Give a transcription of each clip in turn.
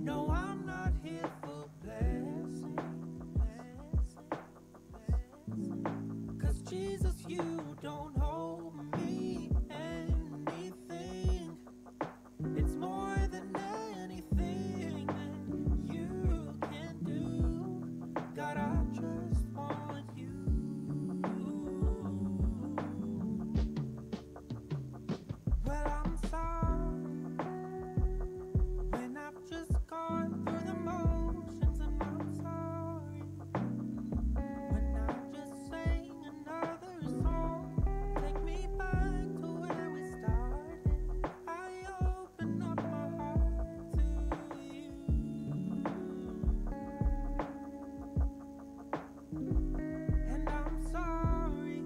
No, I'm not here for blessing. 'Cause Jesus, you don't owe me anything. It's more than anything that you can do. God, I just want you. Well, I'm sorry when I've just gone through the motions, and I'm sorry when I just sang another song. Take me back to where we started. I open up my heart to you. And I'm sorry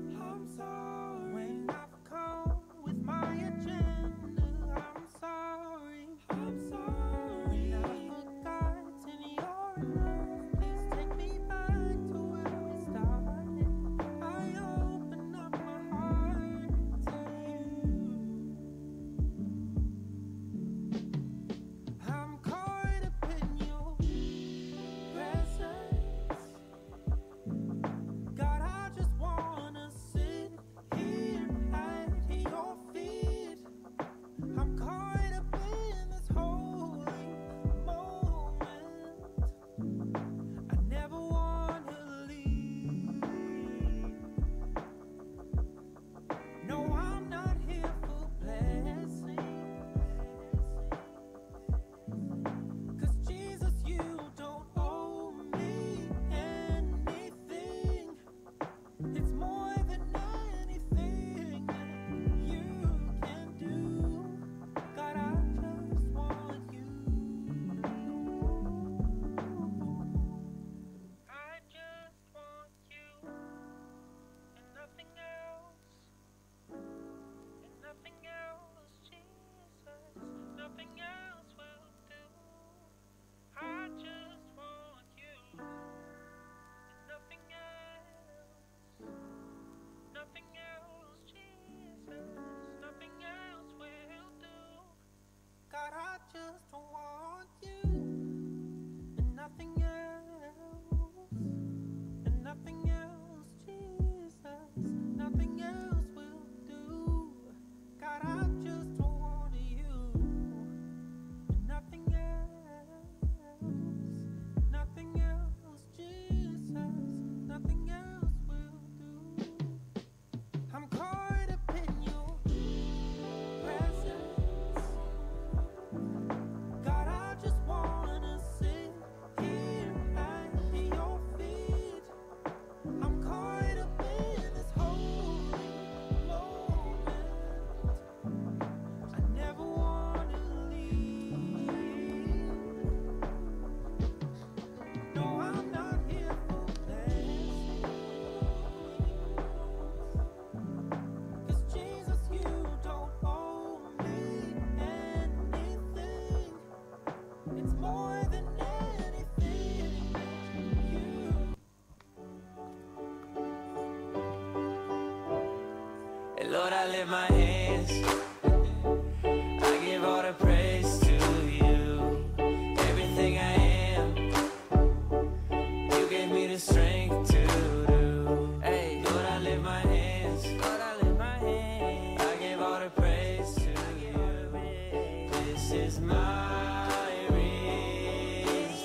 when I've come with my agenda. I'm sorry when I've forgotten your love. Please take me back to where we started. I open up my heart to you. I'm caught up in your presence. God, I just wanna sit here at your feet. I'm caught up in this holy moment. I never wanna leave. No, I'm not here for blessing. 'Cause Jesus, you don't owe me anything. It's more than anything that you can do. God, I just want you. I just want you and nothing else. And nothing else, Jesus. Nothing else will do. I just want you and nothing else. Nothing else, Jesus. Nothing else will do. God, I just want you and nothing else. And nothing else, Jesus. Nothing else will do. God, I just want you and nothing else. Nothing else, Jesus. Nothing else will do. I'm caught up in your presence. God, I just wanna sit here at your feet. I'm caught up in this holy moment. I never wanna leave. No, I'm not here for blessing. 'Cause Jesus, you don't owe me anything. It's more than anything that you. And Lord, I lift my hands. I give all the praise to you. Everything I am, you gave me the strength to do. Hey, Lord, I lift my hands. Lord, I lift my hands. I give all the praise to you. This is my response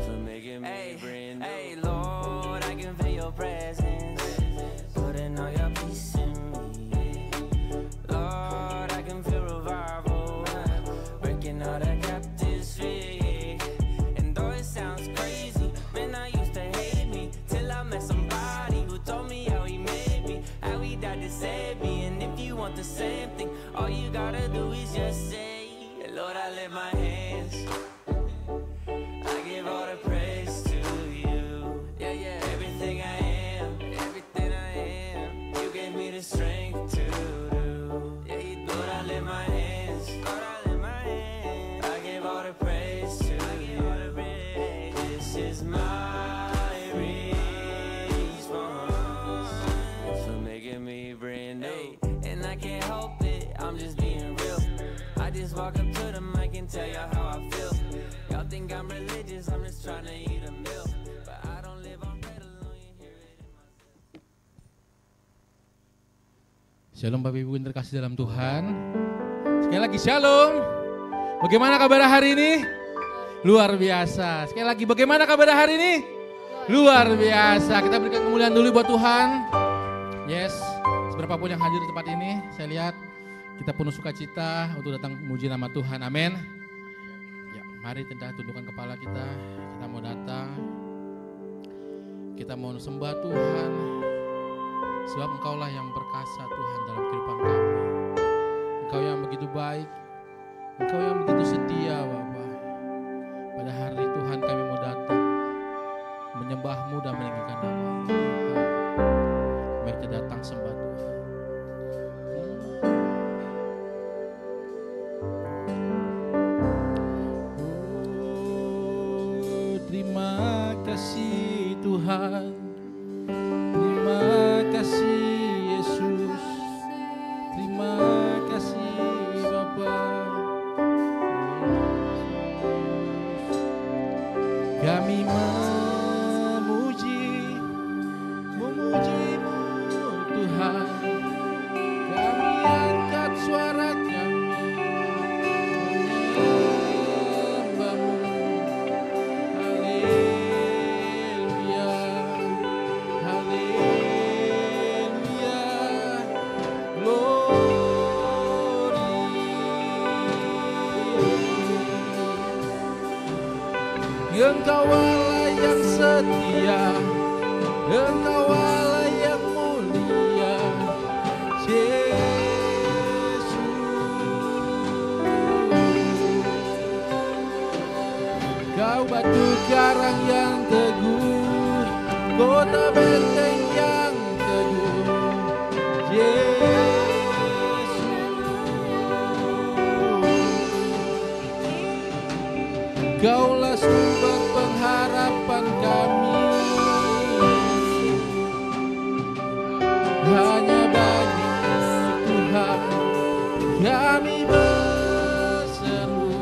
for making me brand new. Hey, Lord, I can feel your presence, putting all your peace in me. Lord, I can feel revival, breaking all the captives free. And though it sounds crazy, man, I used to hate me till I met somebody who told me how he made me, how he died to save me. And if you want the same thing, all you gotta do is just say, Lord, I lift my hands. I give all the praise to you. Yeah, yeah. Everything I am, you gave me the strength to do. Yeah, you do. Lord, I lift my hands. Lord, I lift my hands. I give all the praise to you. This is my response for making me brand new. And I can't help it, I'm just being real. I just walk up to them, I can tell you how I feel. Y'all think I'm religious, I'm just trying to eat a meal. But I don't live on bread alone, you hear it in my... Shalom Bapak Ibu yang terkasih dalam Tuhan. Sekali lagi shalom. Bagaimana kabar hari ini? Luar biasa. Sekali lagi bagaimana kabar hari ini? Luar biasa. Kita berikan kemuliaan dulu buat Tuhan. Yes, seberapa pun yang hadir di tempat ini, saya lihat kita penuh sukacita untuk datang memuji nama Tuhan. Amin. Ya, mari kita tundukkan kepala kita. Kita mau datang. Kita mau sembah Tuhan. Sebab Engkaulah yang perkasa Tuhan dalam kehidupan kami. Engkau yang begitu baik. Engkau yang begitu setia Bapa. Pada hari Tuhan kami mau datang menyembah-Mu dan meninggikan nama-Mu Tuhan. Mari kita datang sembah Tuhan. Oh, terima kasih Tuhan. Terima kasih Yesus. Terima kasih Bapa. Kami memuji-Mu Tuhan. Kami angkat suara kami menyembah-Mu. Haleluya, haleluya, glory. Engkau Allah yang setia, Engkau Allah yang mulia, Yesus. Kau batu karang yang teguh, kota benteng yang teguh, Yesus. Kaulah sumber pengharapan kami. Hanya bagi Tuhan kami berseru.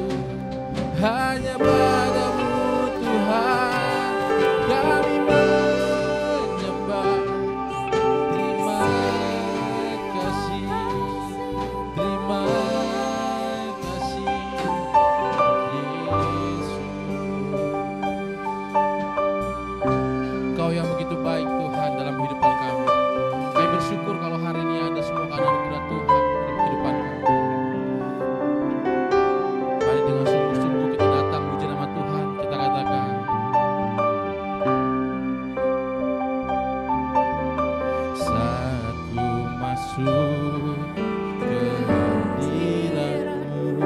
Hanya padamu Tuhan kami menyembah. Terima kasih, terima kasih Yesus. Engkau yang begitu baik Tuhan dalam kehidupan kami. Kami bersyukur kalau hari ini ada semua karena anugerah Tuhan dalam kehidupan kami. Mari dengan sungguh-sungguh kita datang puji nama Tuhan. Kita katakan, saat ku masuk ke hadirat-Mu,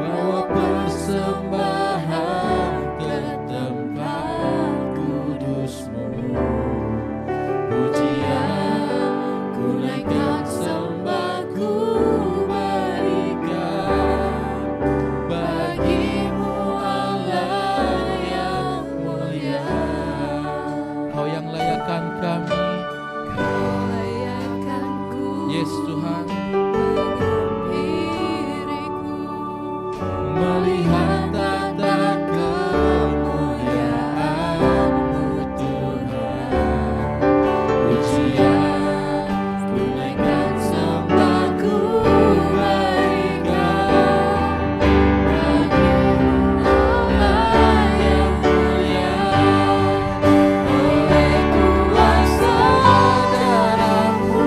bawa persembahan ke tempat kudus-Mu. Pujian ku naikkan, sembahku berikan bagi-Mu Allah yang mulia. Kau yang layakkan kami, Kau layakkanku, yes Tuhan, diriku melihat tanda kemuliaan-Mu Tuhan. Pujian ku naikkan, sembahku berikan bagi-Mu Allah yang mulia. Oleh kuasa darah-Mu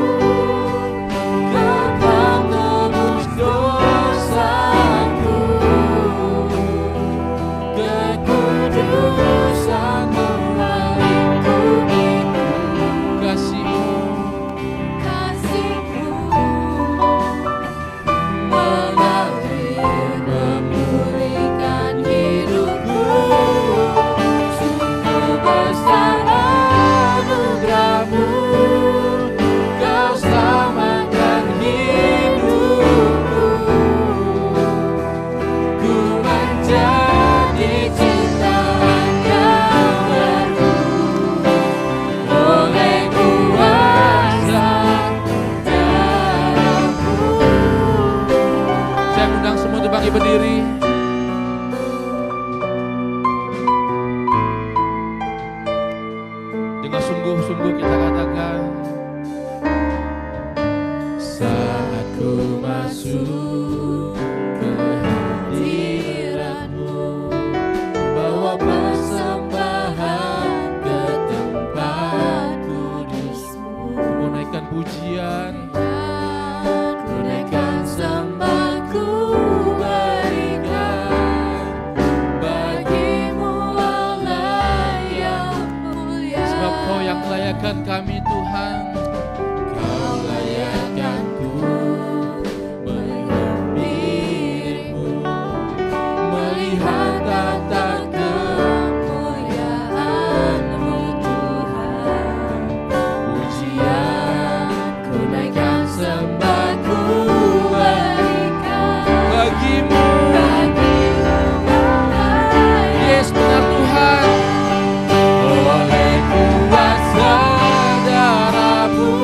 Kau telah tebus dosaku. untuk bangkit berdiri. Dengan sungguh-sungguh kita katakan, saat ku masuk ke hadirat-Mu, bawa persembahan ke tempat kudus-Mu, ku naikkan pujian, ku naikkan sembahku berikan bagi-Mu Allah yang mulia. Sebab Kau yang layakan kami Tuhan, Kau layakkanku melihat diri-Mu, melihat tata kemuliaan-Mu Tuhan. Pujian ku naikkan sembahku berikan bagi-Mu. Yes, benar Tuhan. Oleh kuasa darah-Mu,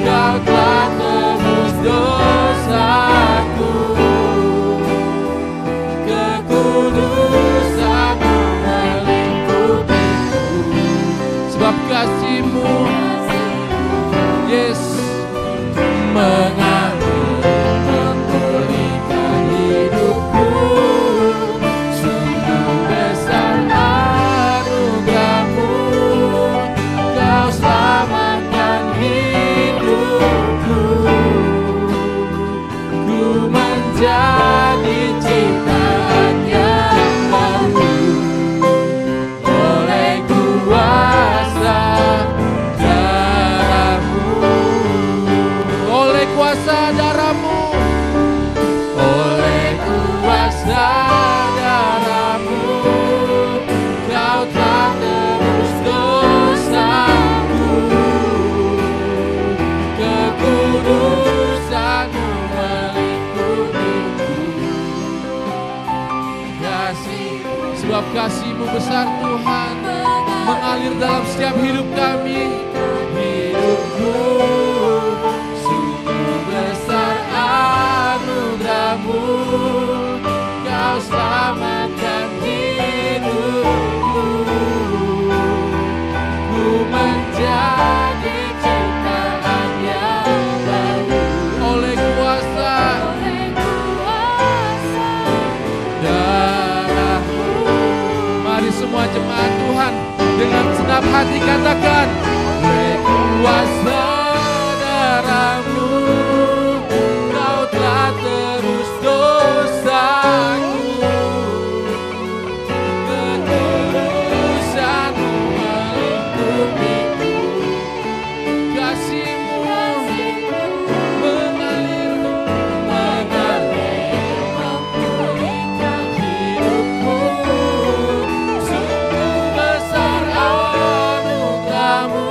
Kau telah tebus dosaku, kekudusan-Mu melingkupiku. Sebab kasih-Mu, yes, mengalir memulihkan hidupku. Sungguh besar anugerah-Mu, Kau selamatkan hidupku. Ku menjadi ciptaan yang baru oleh kuasa darah-Mu, oleh kuasa darah-Mu, oleh kuasa darah-Mu, Kau telah tebus dosaku, kekudusan-Mu melingkupiku. Kasih, sebab kasih-Mu besar Tuhan, mengalir dalam setiap hidup kami. Hidupku sungguh besar anugerah-Mu, Kau selamatkan hidupku. Ku menjadi ciptaan yang baru oleh kuasa darah-Mu. Mari semua jemaat Tuhan dengan senap hati katakan, oleh kuasa darah-Mu, Kau telah terus dosaku, kekudusan-Mu melingkupiku. Kasih-Mu mengalir memulihkan hidupku. Sungguh besar anugerah-Mu,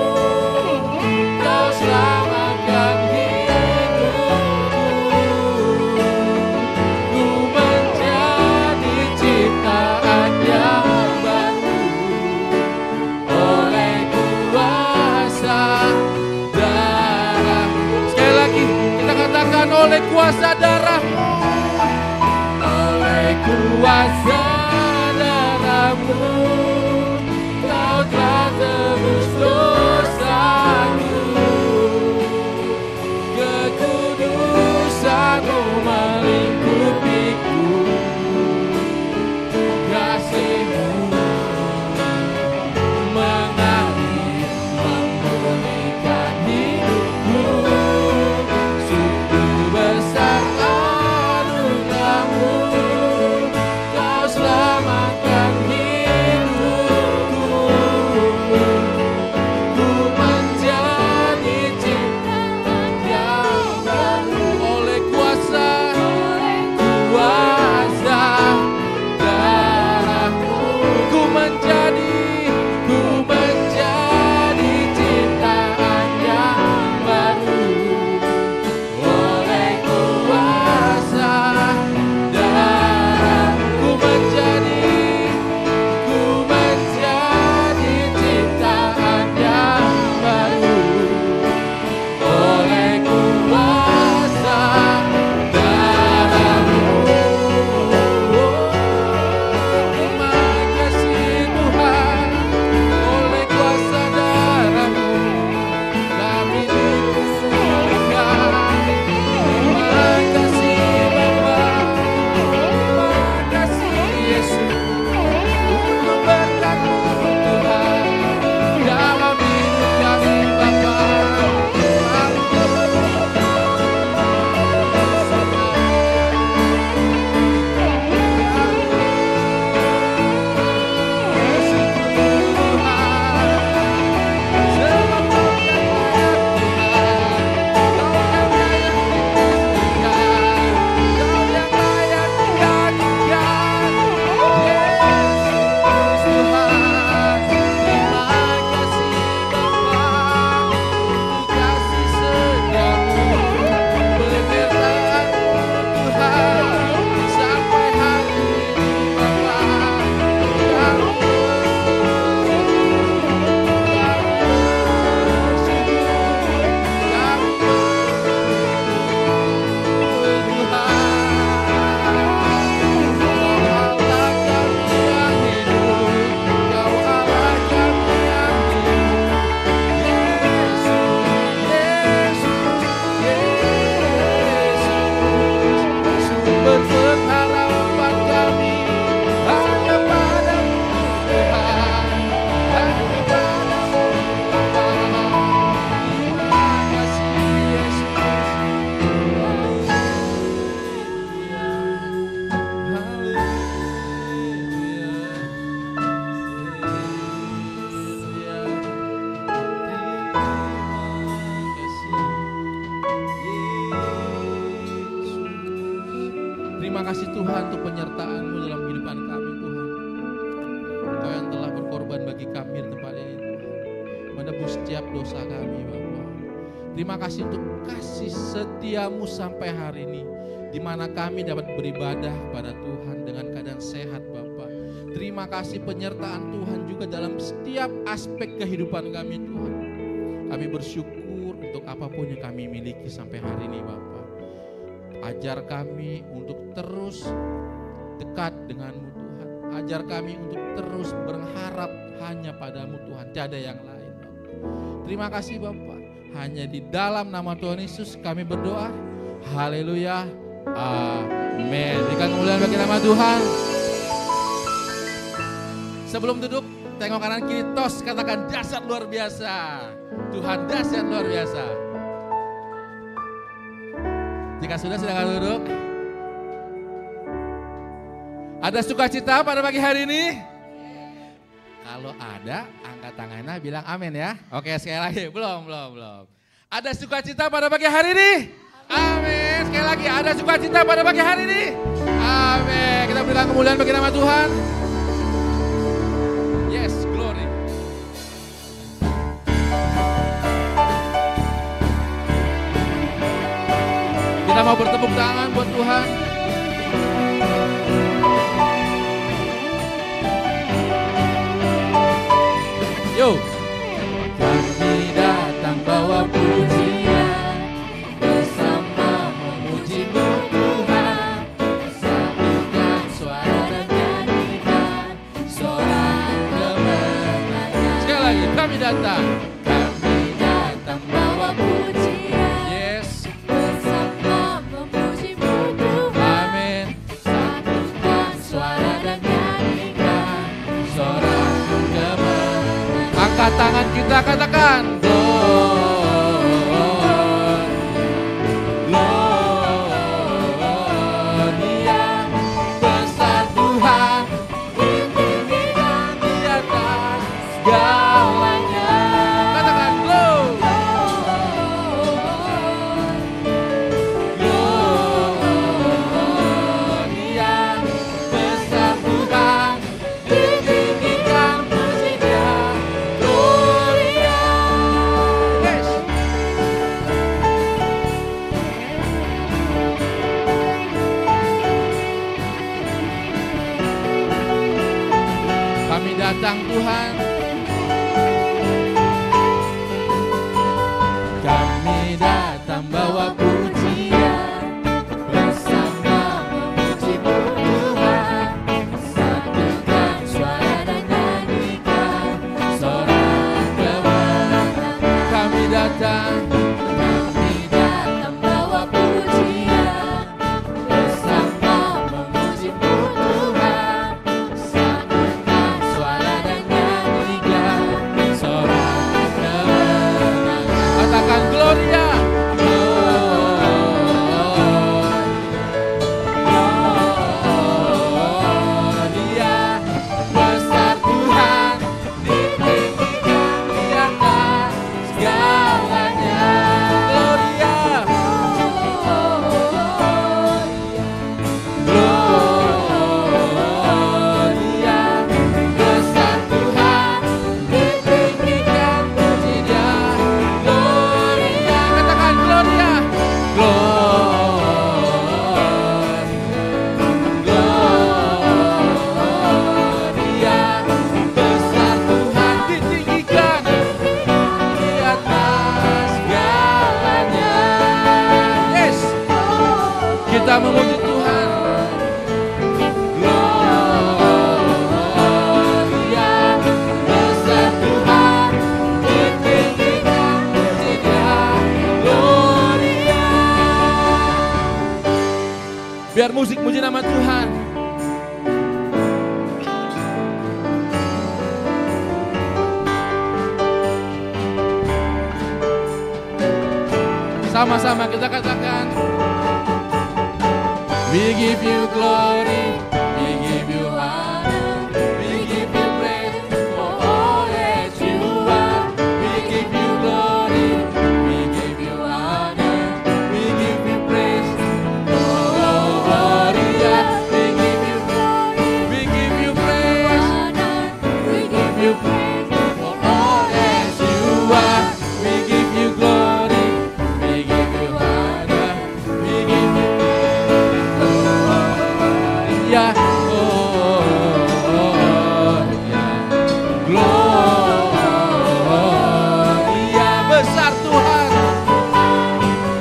Kau selamatkan hidupku. Ku menjadi ciptaan yang baru oleh kuasa darah-Mu. Sekali lagi kita katakan, oleh kuasa darah-Mu, oleh kuasa darah-Mu, Kau telah tebus dosaku, kekudusan-Mu melingkupiku. Kasih-Mu mengalir memulihkan hidupku. Sungguh besar anugerah-Mu, Kau selamatkan hidupku. Terima kasih Tuhan untuk penyertaan-Mu dalam kehidupan kami Tuhan. Engkau yang telah berkorban bagi kami di tempat ini Tuhan. Menebus setiap dosa kami Bapa. Terima kasih untuk kasih setia-Mu sampai hari ini. Di mana kami dapat beribadah kepada Tuhan dengan keadaan sehat Bapa. Terima kasih penyertaan Tuhan juga dalam setiap aspek kehidupan kami Tuhan. Kami bersyukur untuk apapun yang kami miliki sampai hari ini Bapa. Ajar kami untuk terus dekat dengan-Mu Tuhan. Ajar kami untuk terus berharap hanya pada-Mu Tuhan. Tiada yang lain Bapa. Terima kasih Bapa. Hanya di dalam nama Tuhan Yesus kami berdoa. Haleluya. Amin. Berikan kemuliaan bagi nama Tuhan. Sebelum duduk, tengok kanan kiri, tos katakan dahsyat luar biasa. Tuhan dahsyat luar biasa. Jika sudah silakan duduk. Ada sukacita pada pagi hari ini? Kalau ada, angkat tangannya bilang amin ya. Oke, sekali lagi. Belum. Ada sukacita pada pagi hari ini? Amin. Sekali lagi, ada sukacita pada pagi hari ini? Amin. Kita berikan kemuliaan bagi nama Tuhan. Yes, glory. Kita mau bertepuk tangan buat Tuhan. Yo. Kami datang bawa pujian, bersama memuji-Mu Tuhan, satukan suara dan nyanyikan sorak kemenangan. Sekali lagi, kami datang bawa pujian, yes, bersama memuji-Mu Tuhan. amin. Satukan suara dan nyanyikan Sorak kemenangan. Angkat tangan kita, katakan Gloria, besar Tuhan, ditinggikan di atas segalanya. Katakan Gloria, besar Tuhan, ditinggikan puji-Nya. Gloria, yes. Kami datang Tuhan, kami datang bawa pujian, bersama memuji-Mu Tuhan. Satukan suara dan nyanyikan sorak kemenangan. kami datang bawa pujian, bersama memuji-Mu Tuhan. Satukan suara dan nyanyikan sorak kemenangan. Katakan Gloria, Gloria, besar Tuhan, ditinggikan di atas segalanya. Gloria, Gloria, besar Tuhan, ditinggikan puji-Nya. Gloria, katakan Gloria, Gloria, besar Tuhan, ditinggikan di atas segalanya. Yes, kita memuji Tuhan. Gloria, besar Tuhan, ditinggikan puji-Nya. Gloria. Biar musik muji nama Tuhan. Sama-sama kita katakan, we give you glory, we give you honor, we give you praise for all that you are. We give you glory, we give you honor, we give you praise. Oh, Gloria. ya. Gloria besar Tuhan.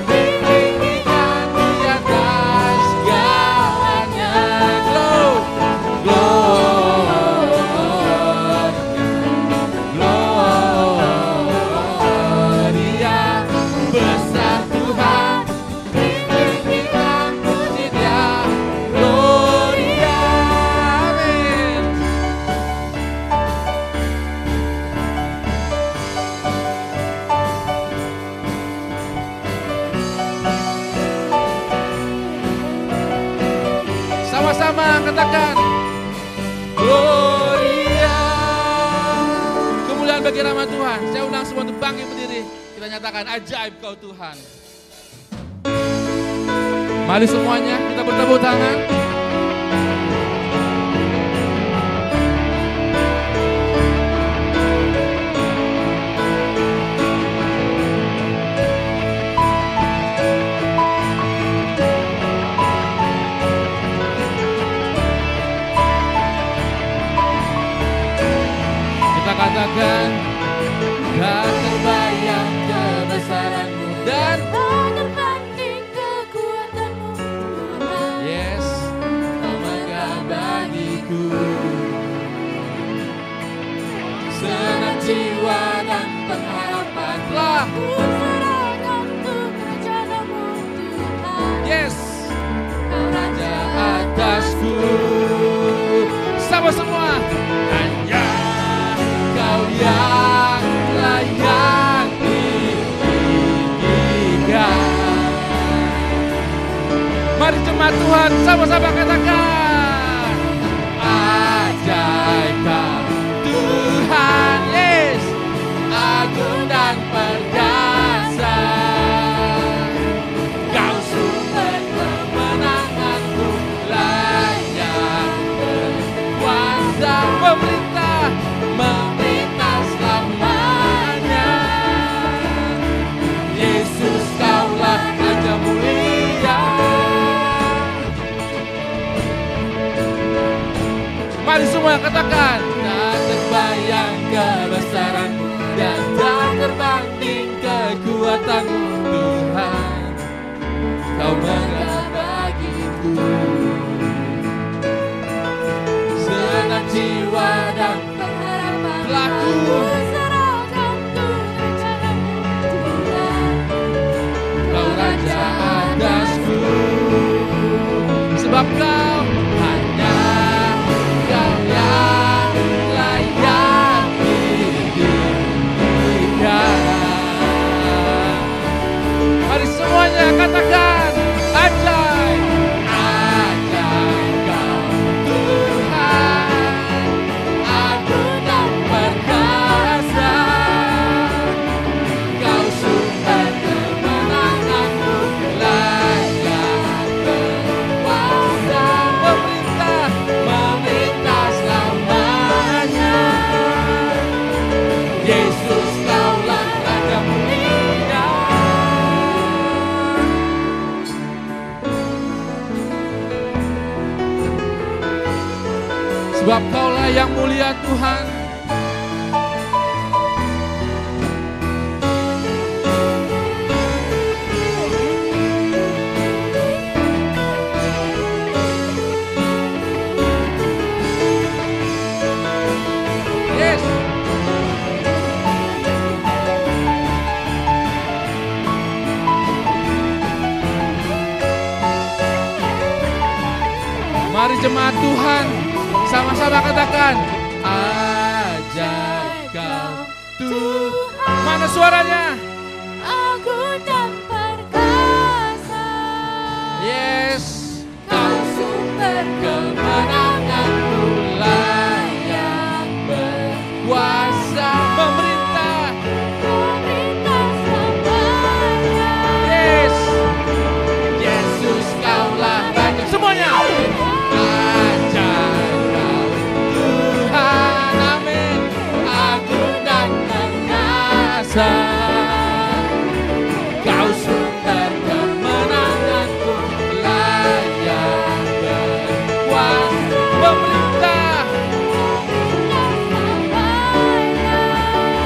Tinggikan di atas segalanya. Gloria besar Tuhan. Tinggikan puji Dia. Gloria. Amin. Sama-sama katakan Gloria. Kemuliaan bagi nama Tuhan. Saya undang semua untuk bangkit berdiri. Kita nyatakan ajaib Kau Tuhan. Mari semuanya kita bertepuk tangan. Kita katakan gak terbayang kebesaran-Mu dan Tak terbanding kekuatan-Mu, Tuhan. yes, Kau megah bagiku senang jiwa dan pengharapan telah Ku serahkan untuk rencana-Mu, Tuhan. yes, Kau Raja atasku. Sama semua. Hanya Kau yang layak ditinggikan. Mari jemaat Tuhan sama-sama katakan ajaib Kau Tuhan, yes, agung dan perkasa. Kau sumber kemenanganku, layak berkuasa, memerintah selamanya. Yesus Kaulah Raja mulia. Mari semua katakan tak terbayang kebesaran-Mu dan tak terbanding kekuatan-Mu, Tuhan. Kau megah bagiku senang jiwa dan pengharapan Laku. Ku serahkan untuk rencana-Mu, Tuhan. Kau Raja atasku. Sebab Kau hanya Kau yang layak ditinggikan. Mari semuanya katakan ajaib, ajaib Kau Tuhan, agung dan perkasa. Kau sumber kemenanganku, layak berkuasa, memerintah selamanya. Yesus Kaulah Raja mulia. Sebab Kaulah yang mulia Tuhan. Yes. Mari jemaat Tuhan sama-sama katakan ajaib Kau Tuhan. Mana suaranya? Agung dan perkasa. Yes. Kau sumber Kemenanganku, layak berkuasa, memerintah. selamanya. Yes. Yesus Kaulah Raja. Semuanya. Ajaib Kau Tuhan. Amin. Agung dan perkasa. Kau sumber kemenanganku, layak berkuasa. Tuhan memerintah.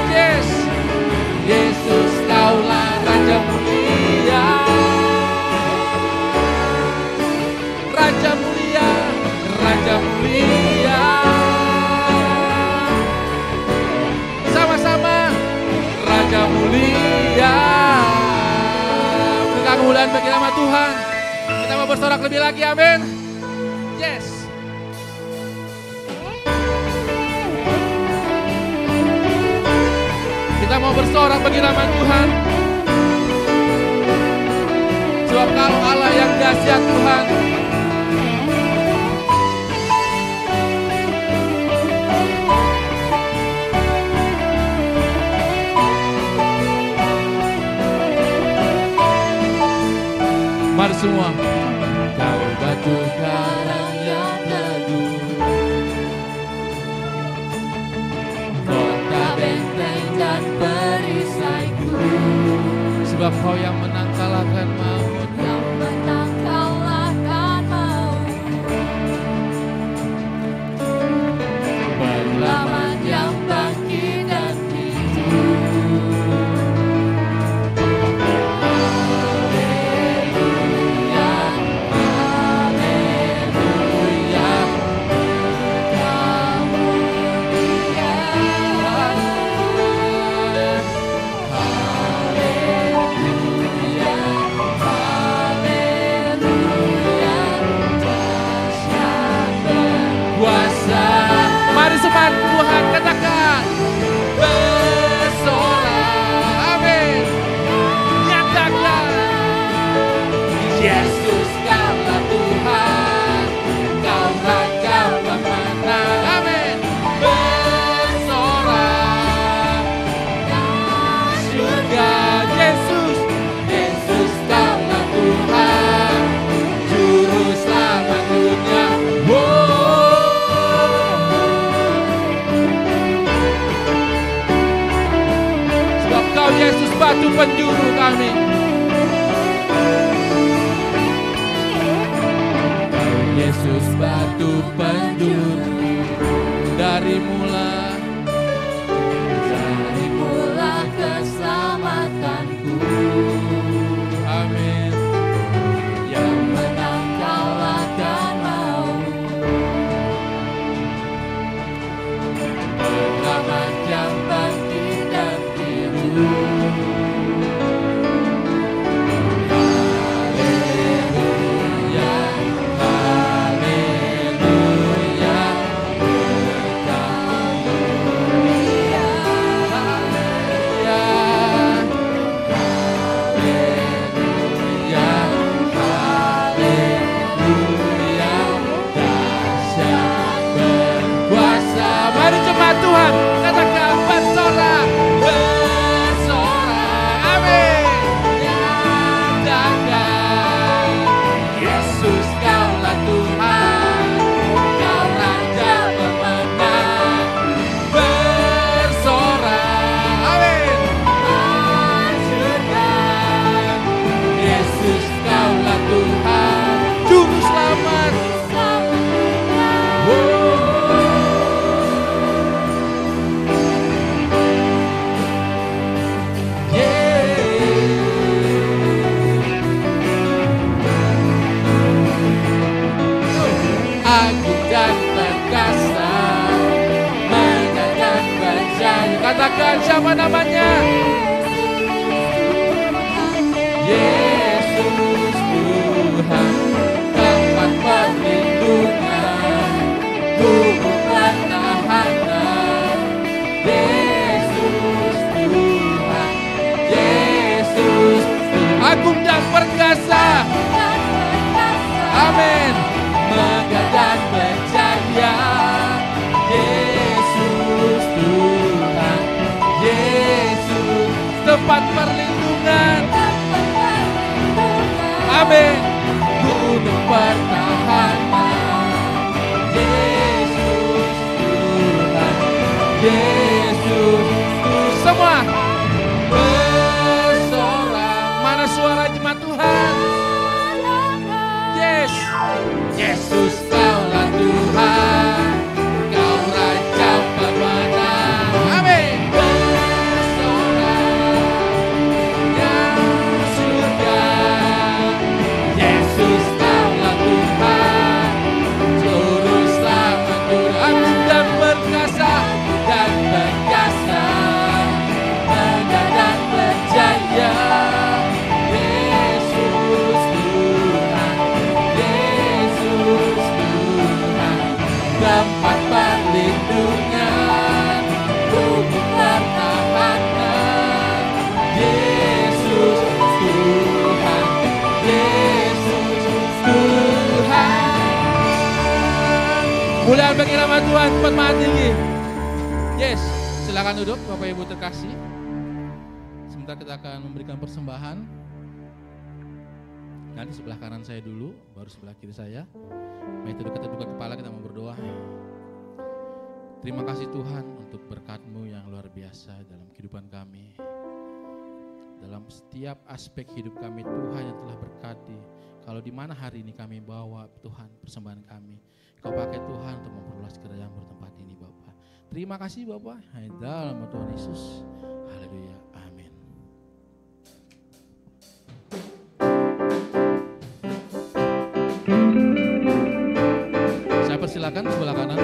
Yes, Yesus kaulah Raja mulia, Raja mulia, Raja mulia. Sama-sama, Raja mulia. Berikan kemuliaan bagi nama Tuhan. Kita mau bersorak lebih lagi, amin. Yes. Kita mau bersorak bagi nama Tuhan. Sebab kalau Allah yang dahsyat Tuhan. Mari semua. Kau batu karang yang teguh, kota benteng dan perisaiku. Sebab kau yang menang kalahkan maut, Yang menang kalahkan maut. Penyelamat yang bangkit dan hidup. Semangat Tuhan, katakan bersorak, amin. Nyatakan Yesus kaulah Tuhan, kau Raja pemenang, amin. Bersorak surga, Yesus, Yesus kaulah Tuhan, Juru Selamat dunia. Yesus batu penjuru kami. Yesus batu penjuru dari mula keselamatanku. Amin. Yang menang kalahkan maut. Penyelamat yang bangkit dan hidup. Tuhan, katakan bersorak, bersorak, amin. Nyatakan Yesus kaulah Tuhan, kau Raja pemenang. Bersorak, amin. Bersyukur, Yesus kaulah Tuhan, Juru Selamat. Katakan siapa namanya? Yesus Tuhan, tempat perlindungan, tubuh pertahanan. Yesus Tuhan, Yesus Tuhan, agung dan perkasa. Amin. Megah dan berjaya. Yesus Tuhan, Yesus tempat perlindungan. Muliaan bagi nama Tuhan, cepat maha tinggi. Yes, silakan duduk Bapak Ibu terkasih. Sebentar kita akan memberikan persembahan. Nanti sebelah kanan saya dulu, baru sebelah kiri saya. Mari kita tundukkan kepala, kita mau berdoa. Terima kasih Tuhan untuk berkat-Mu yang luar biasa dalam kehidupan kami. Dalam setiap aspek hidup kami, Tuhan yang telah berkati. Kalau di mana hari ini kami bawa Tuhan persembahan kami, Kau pakai Tuhan untuk memperluas kerajaan bertempat ini Bapak. Terima kasih Bapak, dalam nama Tuhan Yesus. Haleluya, amin. Saya persilakan sebelah kanan.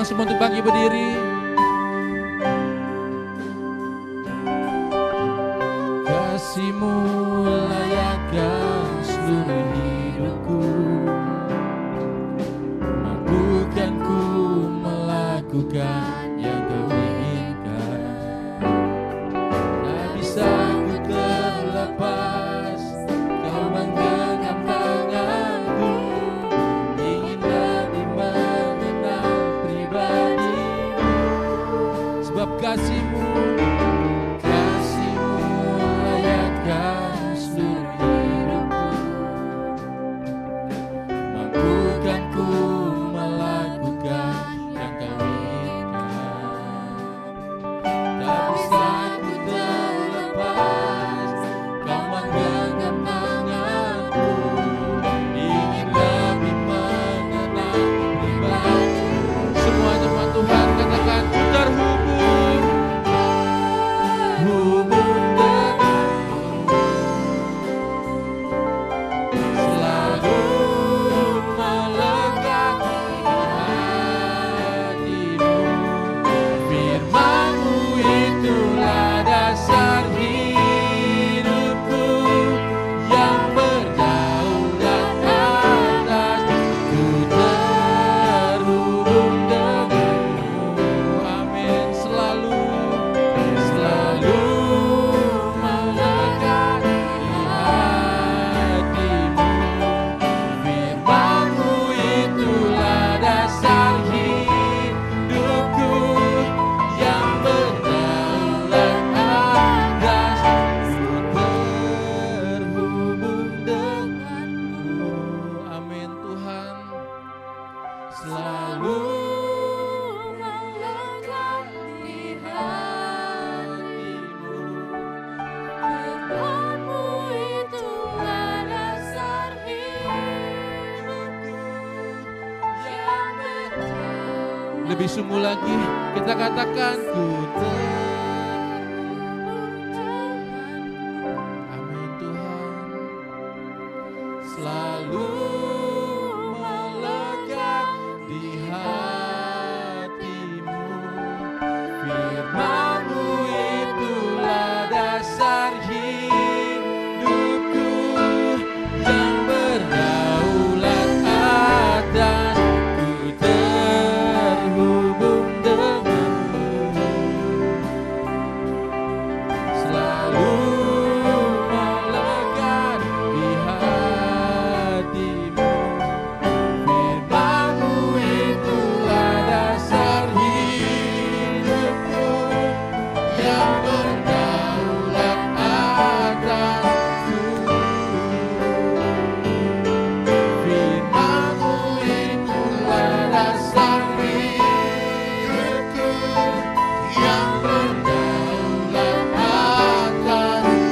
Semua untuk bangkit berdiri. Kasih-Mu layakkan seluruh hidupku, mampukan ku melakukan yang Kau inginkan. Tak bisa ku terlalu Lebih sungguh lagi kita katakan ku amin Tuhan. Selalu melekat di hatimu, firman-Mu itulah dasar hidupku yang berdaulat atas. Ku terhubung denganmu, selalu melekat di hatimu, firman-Mu itulah dasar hidupku yang berdaulat atasku. Firman-Mu itulah dasar hidupku yang berdaulat atasku.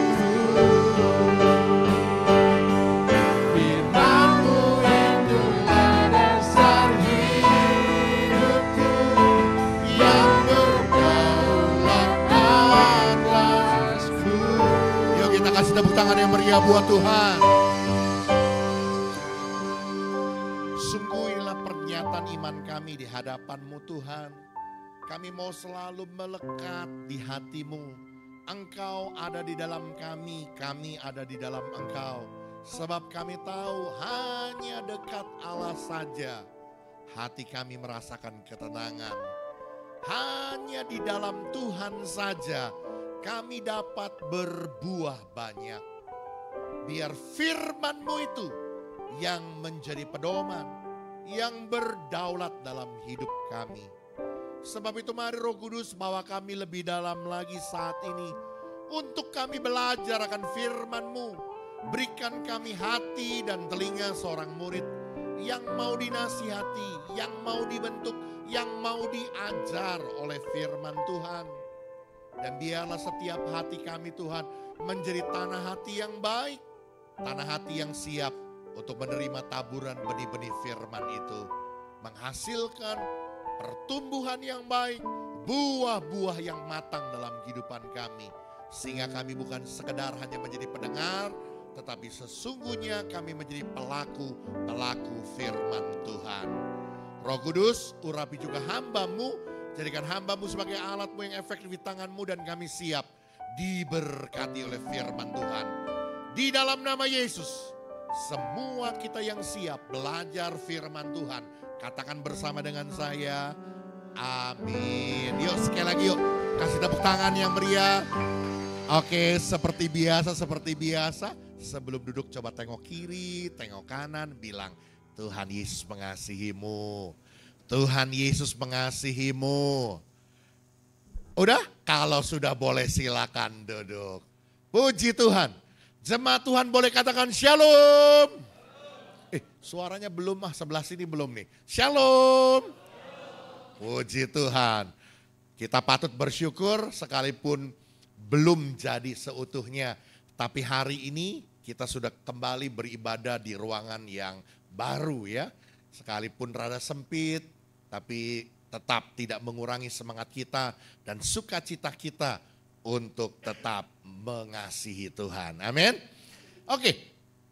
Firman-Mu itulah dasar hidupku yang berdaulat atasku. Yuk kita kasih tepuk tangan yang meriah buat Tuhan. Sungguh inilah pernyataan iman kami di hadapan-Mu Tuhan. Kami mau selalu melekat di hati-Mu. Engkau ada di dalam kami ada di dalam Engkau. Sebab kami tahu hanya dekat Allah saja hati kami merasakan ketenangan. Hanya di dalam Tuhan saja kami dapat berbuah banyak. Biar firman-Mu itu yang menjadi pedoman, yang berdaulat dalam hidup kami. Sebab itu mari Roh Kudus bawa kami lebih dalam lagi saat ini. Untuk kami belajar akan firman-Mu. Berikan kami hati dan telinga seorang murid yang mau dinasihati, yang mau dibentuk, yang mau diajar oleh firman Tuhan. Dan biarlah setiap hati kami Tuhan menjadi tanah hati yang baik. Tanah hati yang siap untuk menerima taburan benih-benih firman itu. Menghasilkan pertumbuhan yang baik, buah-buah yang matang dalam kehidupan kami. Sehingga kami bukan sekedar hanya menjadi pendengar, tetapi sesungguhnya kami menjadi pelaku firman Tuhan. Roh Kudus, urapi juga hamba-Mu, jadikan hamba-Mu sebagai alat-Mu yang efektif di tangan-Mu, dan kami siap diberkati oleh firman Tuhan. Di dalam nama Yesus, semua kita yang siap belajar firman Tuhan, katakan bersama dengan saya, amin. Yuk sekali lagi yuk, kasih tepuk tangan yang meriah. Oke, seperti biasa, sebelum duduk coba tengok kiri, tengok kanan, bilang Tuhan Yesus mengasihimu. Tuhan Yesus mengasihimu. Udah? Kalau sudah boleh silakan duduk. Puji Tuhan. Jemaat Tuhan boleh katakan shalom. Suaranya belum sebelah sini belum nih. Shalom. Puji Tuhan. Kita patut bersyukur sekalipun belum jadi seutuhnya. Tapi hari ini kita sudah kembali beribadah di ruangan yang baru ya. Sekalipun rada sempit, tapi tetap tidak mengurangi semangat kita dan sukacita kita untuk tetap mengasihi Tuhan. Amin. Oke,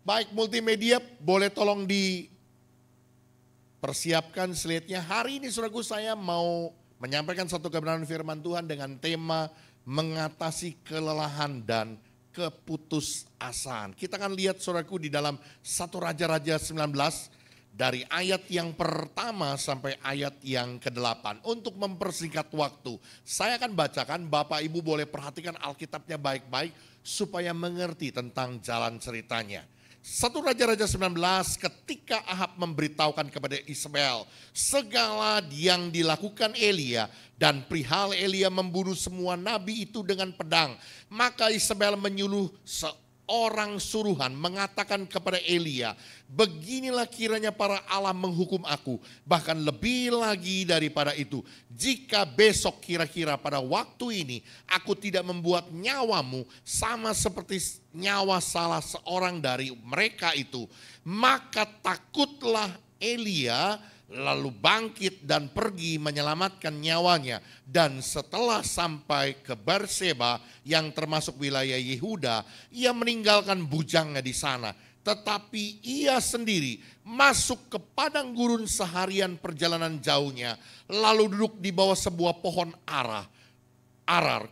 baik multimedia boleh tolong dipersiapkan slide-nya. Hari ini saudaraku saya mau menyampaikan satu kebenaran firman Tuhan dengan tema mengatasi kelelahan dan keputusasaan. Kita akan lihat saudaraku di dalam 1 Raja-Raja 19 dari ayat yang pertama sampai ayat yang ke-8. Untuk mempersingkat waktu, saya akan bacakan, Bapak Ibu boleh perhatikan Alkitabnya baik-baik supaya mengerti tentang jalan ceritanya. 1 Raja-Raja 19 ketika Ahab memberitahukan kepada Isabel segala yang dilakukan Elia dan perihal Elia membunuh semua nabi itu dengan pedang. Maka Isabel menyuruh seorang suruhan mengatakan kepada Elia, beginilah kiranya para Allah menghukum aku, bahkan lebih lagi daripada itu. Jika besok kira-kira pada waktu ini aku tidak membuat nyawamu sama seperti nyawa salah seorang dari mereka itu, maka takutlah Elia lalu bangkit dan pergi menyelamatkan nyawanya. Dan setelah sampai ke Berseba yang termasuk wilayah Yehuda, ia meninggalkan bujangnya di sana. Tetapi ia sendiri masuk ke padang gurun seharian perjalanan jauhnya, lalu duduk di bawah sebuah pohon arar.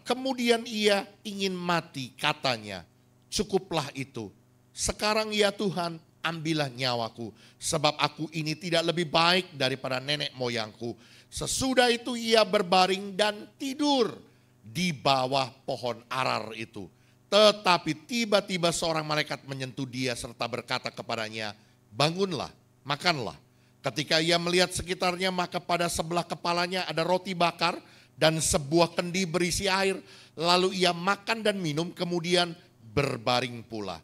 Kemudian ia ingin mati, katanya, cukuplah itu. Sekarang ya Tuhan, ambillah nyawaku, sebab aku ini tidak lebih baik daripada nenek moyangku. Sesudah itu ia berbaring dan tidur di bawah pohon arar itu. Tetapi tiba-tiba seorang malaikat menyentuh dia serta berkata kepadanya, bangunlah, makanlah. Ketika ia melihat sekitarnya, maka pada sebelah kepalanya ada roti bakar dan sebuah kendi berisi air. Lalu ia makan dan minum, kemudian berbaring pula.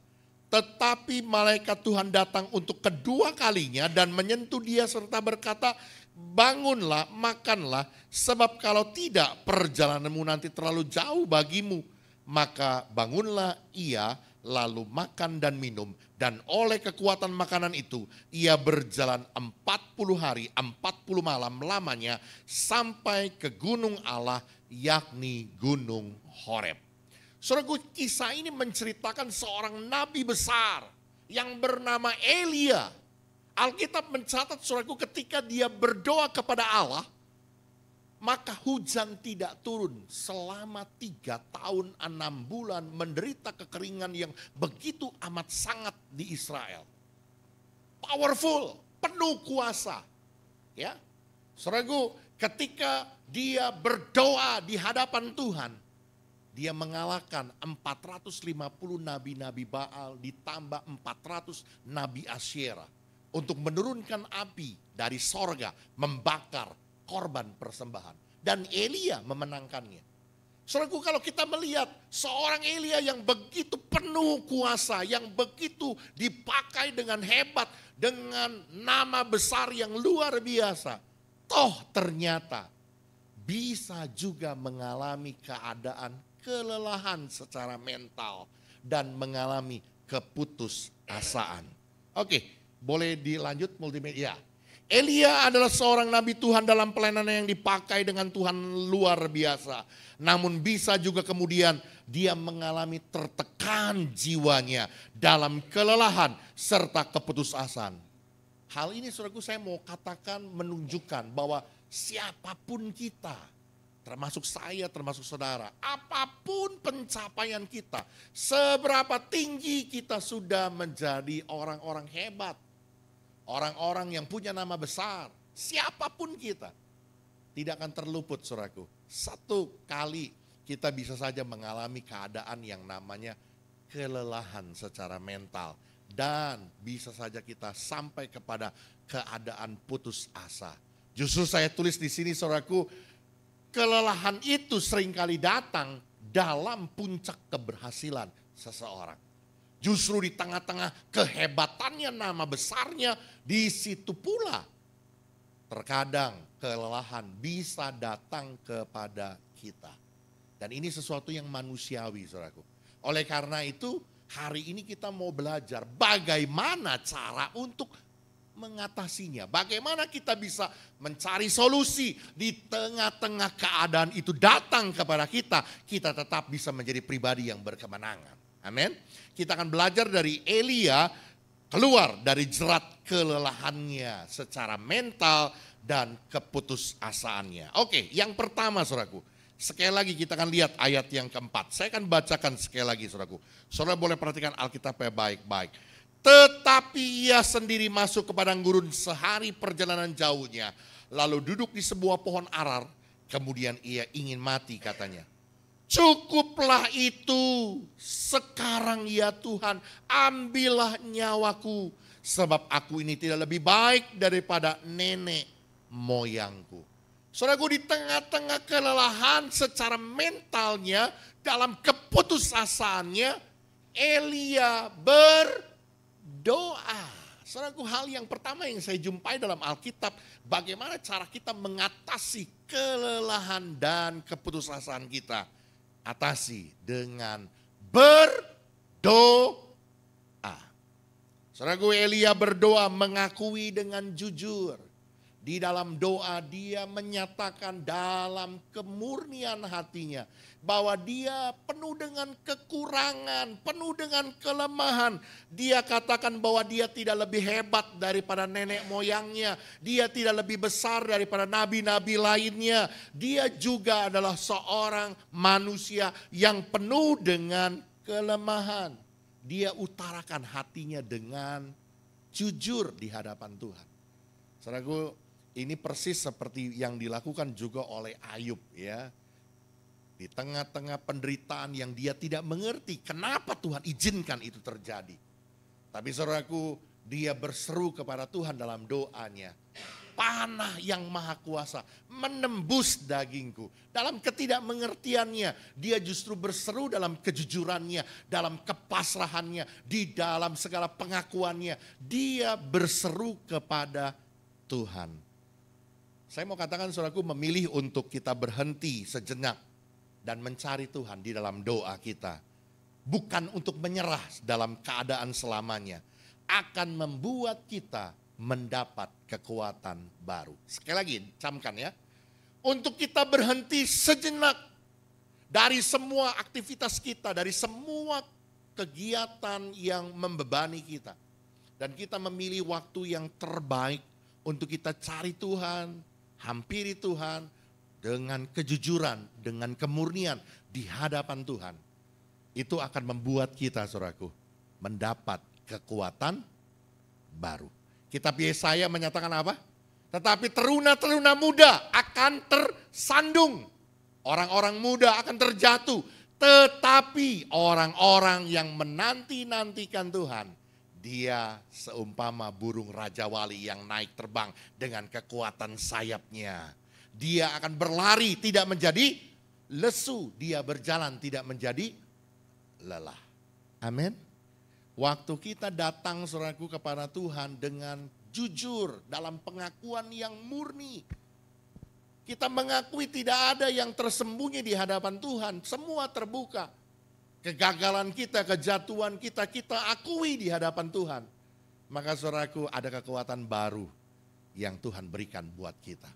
Tetapi malaikat Tuhan datang untuk kedua kalinya dan menyentuh dia serta berkata, bangunlah, makanlah, sebab kalau tidak perjalananmu nanti terlalu jauh bagimu. Maka bangunlah ia, lalu makan dan minum, dan oleh kekuatan makanan itu ia berjalan 40 hari 40 malam lamanya sampai ke gunung Allah, yakni gunung Horeb. Saudaraku, kisah ini menceritakan seorang nabi besar yang bernama Elia. Alkitab mencatat, saudaraku, ketika dia berdoa kepada Allah, maka hujan tidak turun selama 3 tahun 6 bulan, menderita kekeringan yang begitu amat sangat di Israel. Powerful, penuh kuasa. Ya, saudaraku, ketika dia berdoa di hadapan Tuhan, dia mengalahkan 450 nabi-nabi Baal ditambah 400 nabi Asyera untuk menurunkan api dari sorga membakar korban persembahan. Dan Elia memenangkannya. Saudaraku, kalau kita melihat seorang Elia yang begitu penuh kuasa, yang begitu dipakai dengan hebat, dengan nama besar yang luar biasa, toh ternyata bisa juga mengalami keadaan kelelahan secara mental dan mengalami keputusasaan. Oke, boleh dilanjut multimedia. Elia adalah seorang nabi Tuhan dalam pelayanan yang dipakai dengan Tuhan luar biasa. Namun bisa juga kemudian dia mengalami tertekan jiwanya dalam kelelahan serta keputusasaan. Hal ini, saudaraku, saya mau katakan menunjukkan bahwa siapapun kita, termasuk saya, termasuk saudara, apapun pencapaian kita, seberapa tinggi kita sudah menjadi orang-orang hebat, orang-orang yang punya nama besar, siapapun kita, tidak akan terluput, saudaraku. Satu kali kita bisa saja mengalami keadaan yang namanya kelelahan secara mental. Dan bisa saja kita sampai kepada keadaan putus asa. Justru saya tulis di sini, saudaraku, kelelahan itu seringkali datang dalam puncak keberhasilan seseorang. Justru di tengah-tengah kehebatannya, nama besarnya, di situ pula terkadang kelelahan bisa datang kepada kita. Dan ini sesuatu yang manusiawi, saudaraku. Oleh karena itu, hari ini kita mau belajar bagaimana cara untuk mengatasinya. Bagaimana kita bisa mencari solusi di tengah-tengah keadaan itu datang kepada kita. Kita tetap bisa menjadi pribadi yang berkemenangan. Amin. Kita akan belajar dari Elia keluar dari jerat kelelahannya secara mental dan keputusasaannya. Oke, yang pertama, saudaraku. Sekali lagi kita akan lihat ayat yang keempat. Saya akan bacakan sekali lagi, saudaraku. Saudara boleh perhatikan Alkitabnya baik-baik. Tetapi ia sendiri masuk ke padang gurun sehari perjalanan jauhnya. Lalu duduk di sebuah pohon arar. Kemudian ia ingin mati, katanya. Cukuplah itu, sekarang ya Tuhan, ambillah nyawaku. Sebab aku ini tidak lebih baik daripada nenek moyangku. Saudaraku, di tengah-tengah kelelahan secara mentalnya, dalam keputusasaannya, Elia berdoa. Saudaraku, hal yang pertama yang saya jumpai dalam Alkitab, bagaimana cara kita mengatasi kelelahan dan keputusasaan kita. Atasi dengan berdoa. Saudaraku, Elia berdoa mengakui dengan jujur. Di dalam doa dia menyatakan dalam kemurnian hatinya bahwa dia penuh dengan kekurangan, penuh dengan kelemahan. Dia katakan bahwa dia tidak lebih hebat daripada nenek moyangnya. Dia tidak lebih besar daripada nabi-nabi lainnya. Dia juga adalah seorang manusia yang penuh dengan kelemahan. Dia utarakan hatinya dengan jujur di hadapan Tuhan. Saudaraku, ini persis seperti yang dilakukan juga oleh Ayub ya. Di tengah-tengah penderitaan yang dia tidak mengerti kenapa Tuhan izinkan itu terjadi. Tapi saudaraku, dia berseru kepada Tuhan dalam doanya. Panah yang maha kuasa menembus dagingku. Dalam ketidakmengertiannya, dia justru berseru dalam kejujurannya, dalam kepasrahannya, di dalam segala pengakuannya. Dia berseru kepada Tuhan. Saya mau katakan saudaraku, memilih untuk kita berhenti sejenak dan mencari Tuhan di dalam doa kita. Bukan untuk menyerah dalam keadaan selamanya. Akan membuat kita mendapat kekuatan baru. Sekali lagi, camkan ya. Untuk kita berhenti sejenak dari semua aktivitas kita, dari semua kegiatan yang membebani kita. Dan kita memilih waktu yang terbaik untuk kita cari Tuhan, hampiri Tuhan dengan kejujuran, dengan kemurnian di hadapan Tuhan. Itu akan membuat kita, saudaraku, mendapat kekuatan baru. Kitab Yesaya menyatakan apa? Tetapi teruna-teruna muda akan tersandung. Orang-orang muda akan terjatuh. Tetapi orang-orang yang menanti-nantikan Tuhan, dia seumpama burung Raja Wali yang naik terbang dengan kekuatan sayapnya. Dia akan berlari tidak menjadi lesu. Dia berjalan tidak menjadi lelah. Amin. Waktu kita datang saudaraku kepada Tuhan dengan jujur dalam pengakuan yang murni. Kita mengakui tidak ada yang tersembunyi di hadapan Tuhan. Semua terbuka. Kegagalan kita, kejatuhan kita, kita akui di hadapan Tuhan. Maka saudaraku, ada kekuatan baru yang Tuhan berikan buat kita.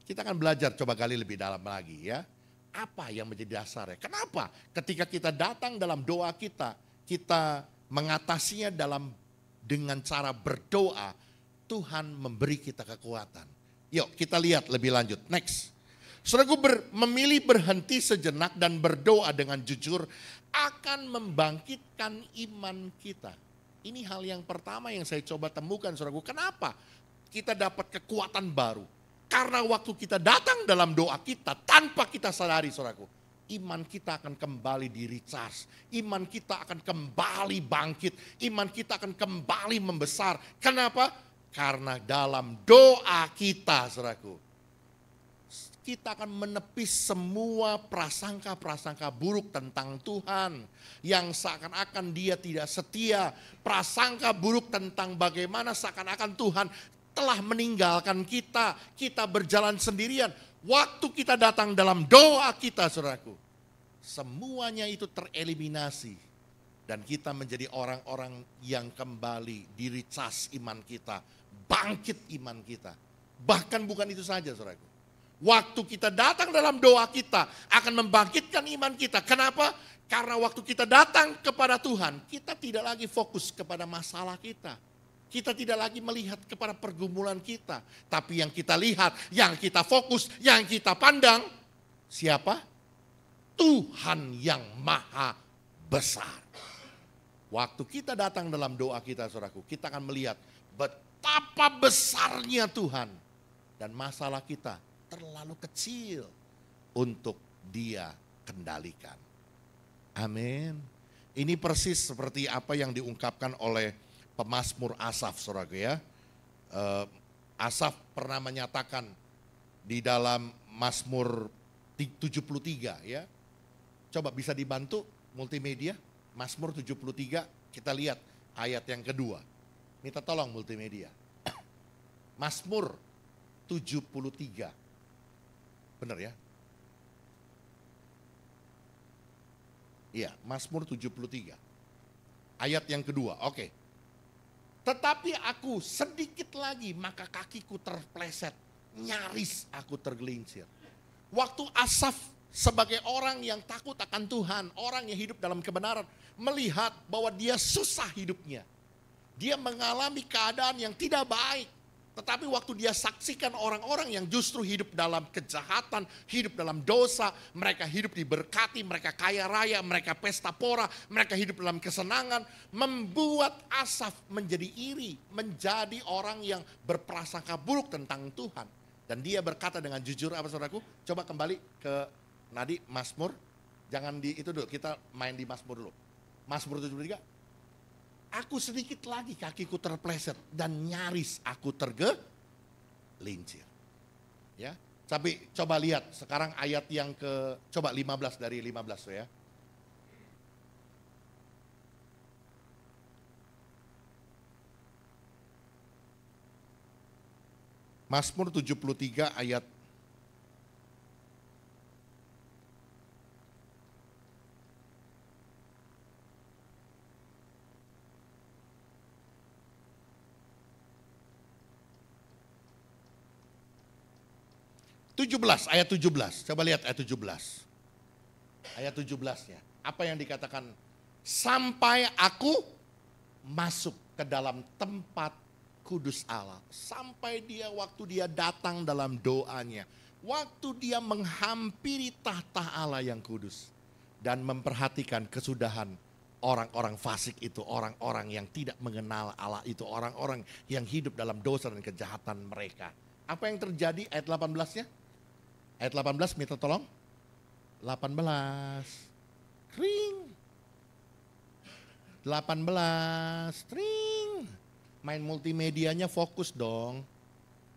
Kita akan belajar coba gali lebih dalam lagi ya. Apa yang menjadi dasarnya? Kenapa ketika kita datang dalam doa kita, kita mengatasinya dengan cara berdoa, Tuhan memberi kita kekuatan. Yuk kita lihat lebih lanjut. Next. Saudaraku, memilih berhenti sejenak dan berdoa dengan jujur akan membangkitkan iman kita. Ini hal yang pertama yang saya coba temukan, saudaraku. Kenapa kita dapat kekuatan baru? Karena waktu kita datang dalam doa kita tanpa kita sadari, saudaraku, iman kita akan kembali di-recharge. Iman kita akan kembali bangkit. Iman kita akan kembali membesar. Kenapa? Karena dalam doa kita, saudaraku, kita akan menepis semua prasangka-prasangka buruk tentang Tuhan. Yang seakan-akan dia tidak setia. Prasangka buruk tentang bagaimana seakan-akan Tuhan telah meninggalkan kita. Kita berjalan sendirian. Waktu kita datang dalam doa kita, saudaraku, semuanya itu tereliminasi. Dan kita menjadi orang-orang yang kembali di-recharge iman kita. Bangkit iman kita. Bahkan bukan itu saja, saudaraku. Waktu kita datang dalam doa kita akan membangkitkan iman kita. Kenapa? Karena waktu kita datang kepada Tuhan, kita tidak lagi fokus kepada masalah kita. Kita tidak lagi melihat kepada pergumulan kita. Tapi yang kita lihat, yang kita fokus, yang kita pandang, siapa? Tuhan yang maha besar. Waktu kita datang dalam doa kita, saudaraku, kita akan melihat betapa besarnya Tuhan. Dan masalah kita terlalu kecil untuk dia kendalikan. Amin. Ini persis seperti apa yang diungkapkan oleh pemazmur Asaf, saudaraku ya. Asaf pernah menyatakan di dalam Mazmur 73 ya. Coba bisa dibantu multimedia, Mazmur 73, kita lihat ayat yang kedua. Minta tolong multimedia. Mazmur 73. Benar ya? Iya, Mazmur 73. Ayat yang kedua, oke. Tetapi aku sedikit lagi maka kakiku terpleset. Nyaris aku tergelincir. Waktu Asaf sebagai orang yang takut akan Tuhan, orang yang hidup dalam kebenaran, melihat bahwa dia susah hidupnya. Dia mengalami keadaan yang tidak baik. Tetapi waktu dia saksikan orang-orang yang justru hidup dalam kejahatan, hidup dalam dosa, mereka hidup diberkati, mereka kaya raya, mereka pesta pora, mereka hidup dalam kesenangan, membuat Asaf menjadi iri, menjadi orang yang berprasangka buruk tentang Tuhan. Dan dia berkata dengan jujur, apa saudaraku? Coba kembali ke Nadi Mazmur, jangan di itu dulu, kita main di Mazmur dulu. Mazmur 73. Aku sedikit lagi kakiku terpleset dan nyaris aku tergelincir. Ya, tapi coba lihat sekarang ayat yang coba 15 dari 15 ya. Mazmur 73 ayat 17, ayat 17. Coba lihat ayat 17. Ayat 17-nya. Apa yang dikatakan? Sampai aku masuk ke dalam tempat kudus Allah. Sampai waktu dia datang dalam doanya. Waktu dia menghampiri tahta Allah yang kudus. Dan memperhatikan kesudahan orang-orang fasik itu. Orang-orang yang tidak mengenal Allah itu. Orang-orang yang hidup dalam dosa dan kejahatan mereka. Apa yang terjadi ayat 18-nya? Ayat 18, minta tolong. 18. Kring. 18. Kring. Main multimedianya fokus dong.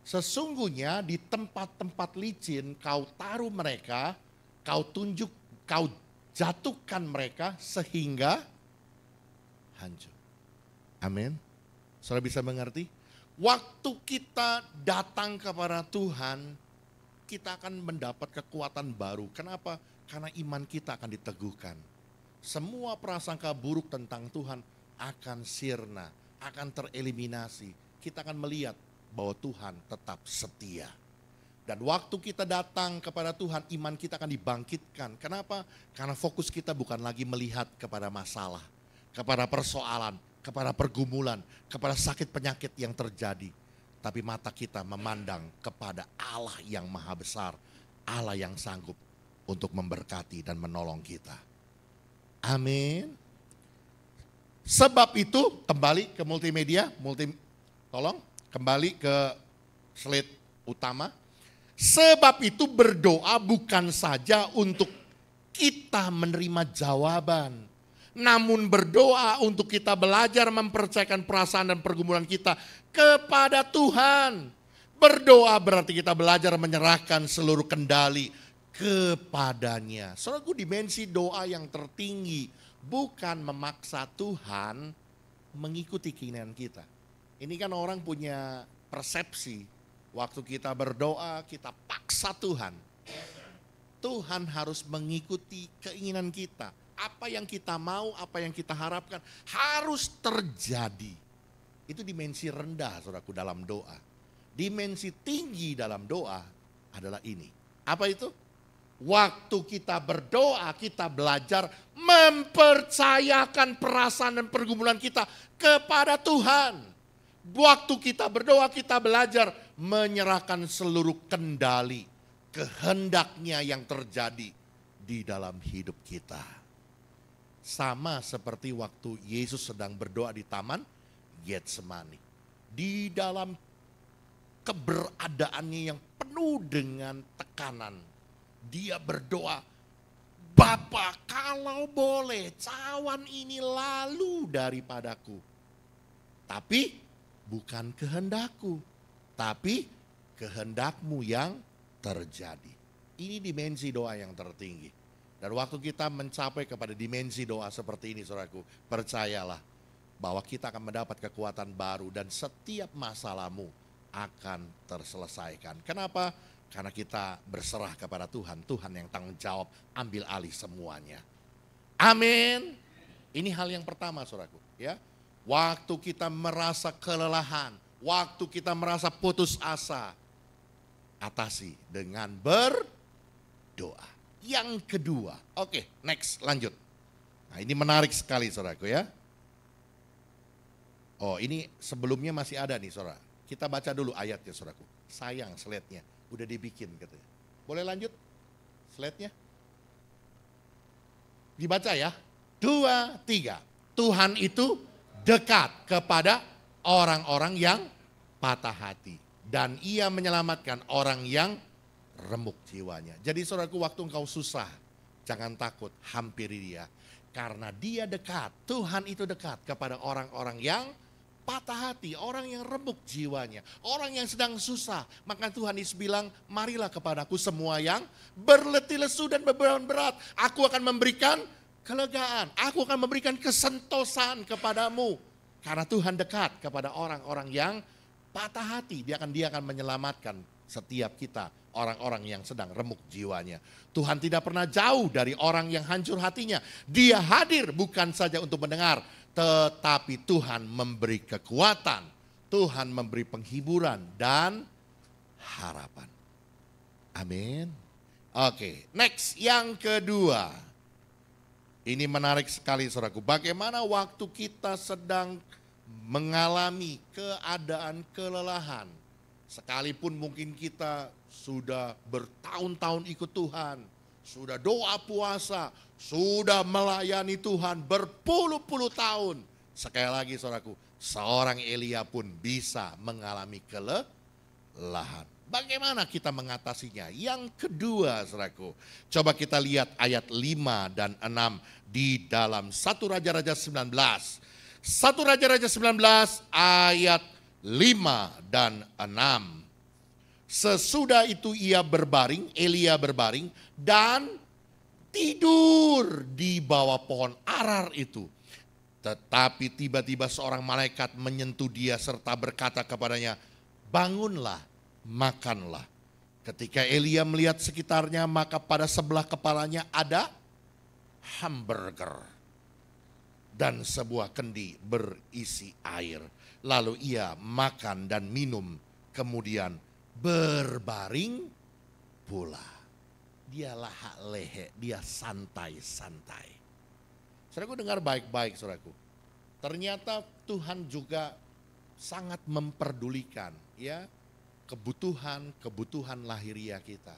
Sesungguhnya di tempat-tempat licin kau taruh mereka, kau tunjuk, kau jatuhkan mereka sehingga hancur. Amin. Saudara bisa mengerti? Waktu kita datang kepada Tuhan, kita akan mendapat kekuatan baru. Kenapa? Karena iman kita akan diteguhkan. Semua prasangka buruk tentang Tuhan akan sirna, akan tereliminasi. Kita akan melihat bahwa Tuhan tetap setia. Dan waktu kita datang kepada Tuhan, iman kita akan dibangkitkan. Kenapa? Karena fokus kita bukan lagi melihat kepada masalah, kepada persoalan, kepada pergumulan, kepada sakit penyakit yang terjadi. Tapi mata kita memandang kepada Allah yang maha besar, Allah yang sanggup untuk memberkati dan menolong kita. Amin. Sebab itu, kembali ke multimedia, tolong kembali ke slide utama. Sebab itu berdoa bukan saja untuk kita menerima jawaban, namun berdoa untuk kita belajar mempercayakan perasaan dan pergumulan kita kepada Tuhan. Berdoa berarti kita belajar menyerahkan seluruh kendali kepadanya. Saudaraku, dimensi doa yang tertinggi bukan memaksa Tuhan mengikuti keinginan kita. Ini kan orang punya persepsi, waktu kita berdoa kita paksa Tuhan. Tuhan harus mengikuti keinginan kita. Apa yang kita mau, apa yang kita harapkan harus terjadi. Itu dimensi rendah saudaraku dalam doa. Dimensi tinggi dalam doa adalah ini. Apa itu? Waktu kita berdoa, kita belajar mempercayakan perasaan dan pergumulan kita kepada Tuhan. Waktu kita berdoa, kita belajar menyerahkan seluruh kendali, kehendaknya yang terjadi di dalam hidup kita. Sama seperti waktu Yesus sedang berdoa di Taman Getsemani. Di dalam keberadaannya yang penuh dengan tekanan, dia berdoa, Bapa, kalau boleh cawan ini lalu daripadaku. Tapi bukan kehendakku, tapi kehendakmu yang terjadi. Ini dimensi doa yang tertinggi. Dan waktu kita mencapai kepada dimensi doa seperti ini, saudaraku, percayalah bahwa kita akan mendapat kekuatan baru dan setiap masalahmu akan terselesaikan. Kenapa? Karena kita berserah kepada Tuhan. Tuhan yang tanggung jawab, ambil alih semuanya. Amin. Ini hal yang pertama, saudaraku. Ya, waktu kita merasa kelelahan, waktu kita merasa putus asa, atasi dengan berdoa. Yang kedua, oke, next, lanjut. Nah, ini menarik sekali saudaraku ya. Oh, ini sebelumnya masih ada nih saudara. Kita baca dulu ayatnya saudaraku. Sayang slide-nya, udah dibikin katanya. Boleh lanjut slide-nya? Dibaca ya. 2, 3. Tuhan itu dekat kepada orang-orang yang patah hati. Dan ia menyelamatkan orang yang remuk jiwanya. Jadi saudaraku, waktu engkau susah, jangan takut, hampiri dia. Karena dia dekat, Tuhan itu dekat kepada orang-orang yang patah hati, orang yang remuk jiwanya, orang yang sedang susah. Maka Tuhan Yesus bilang, marilah kepadaku semua yang berletih lesu dan beban berat. Aku akan memberikan kelegaan, aku akan memberikan kesentosan kepadamu. Karena Tuhan dekat kepada orang-orang yang patah hati, dia akan menyelamatkan setiap kita, orang-orang yang sedang remuk jiwanya. Tuhan tidak pernah jauh dari orang yang hancur hatinya. Dia hadir bukan saja untuk mendengar, tetapi Tuhan memberi kekuatan, Tuhan memberi penghiburan dan harapan. Amin. Oke, next, yang kedua. Ini menarik sekali saudaraku. Bagaimana waktu kita sedang mengalami keadaan kelelahan. Sekalipun mungkin kita sudah bertahun-tahun ikut Tuhan, sudah doa puasa, sudah melayani Tuhan berpuluh-puluh tahun. Sekali lagi saudaraku, seorang Elia pun bisa mengalami kelelahan. Bagaimana kita mengatasinya? Yang kedua saudaraku, coba kita lihat ayat 5 dan 6 di dalam 1 Raja-Raja 19. 1 Raja-Raja 19 ayat 5 dan 6. Sesudah itu ia berbaring, Elia berbaring dan tidur di bawah pohon arar itu. Tetapi tiba-tiba seorang malaikat menyentuh dia serta berkata kepadanya, bangunlah, makanlah. Ketika Elia melihat sekitarnya, maka pada sebelah kepalanya ada hamburger dan sebuah kendi berisi air. Lalu ia makan dan minum, kemudian berbaring pula. Dia lahak lehe, dia santai-santai. Saudaraku dengar baik-baik saudaraku. Ternyata Tuhan juga sangat memperdulikan ya kebutuhan lahiriah kita.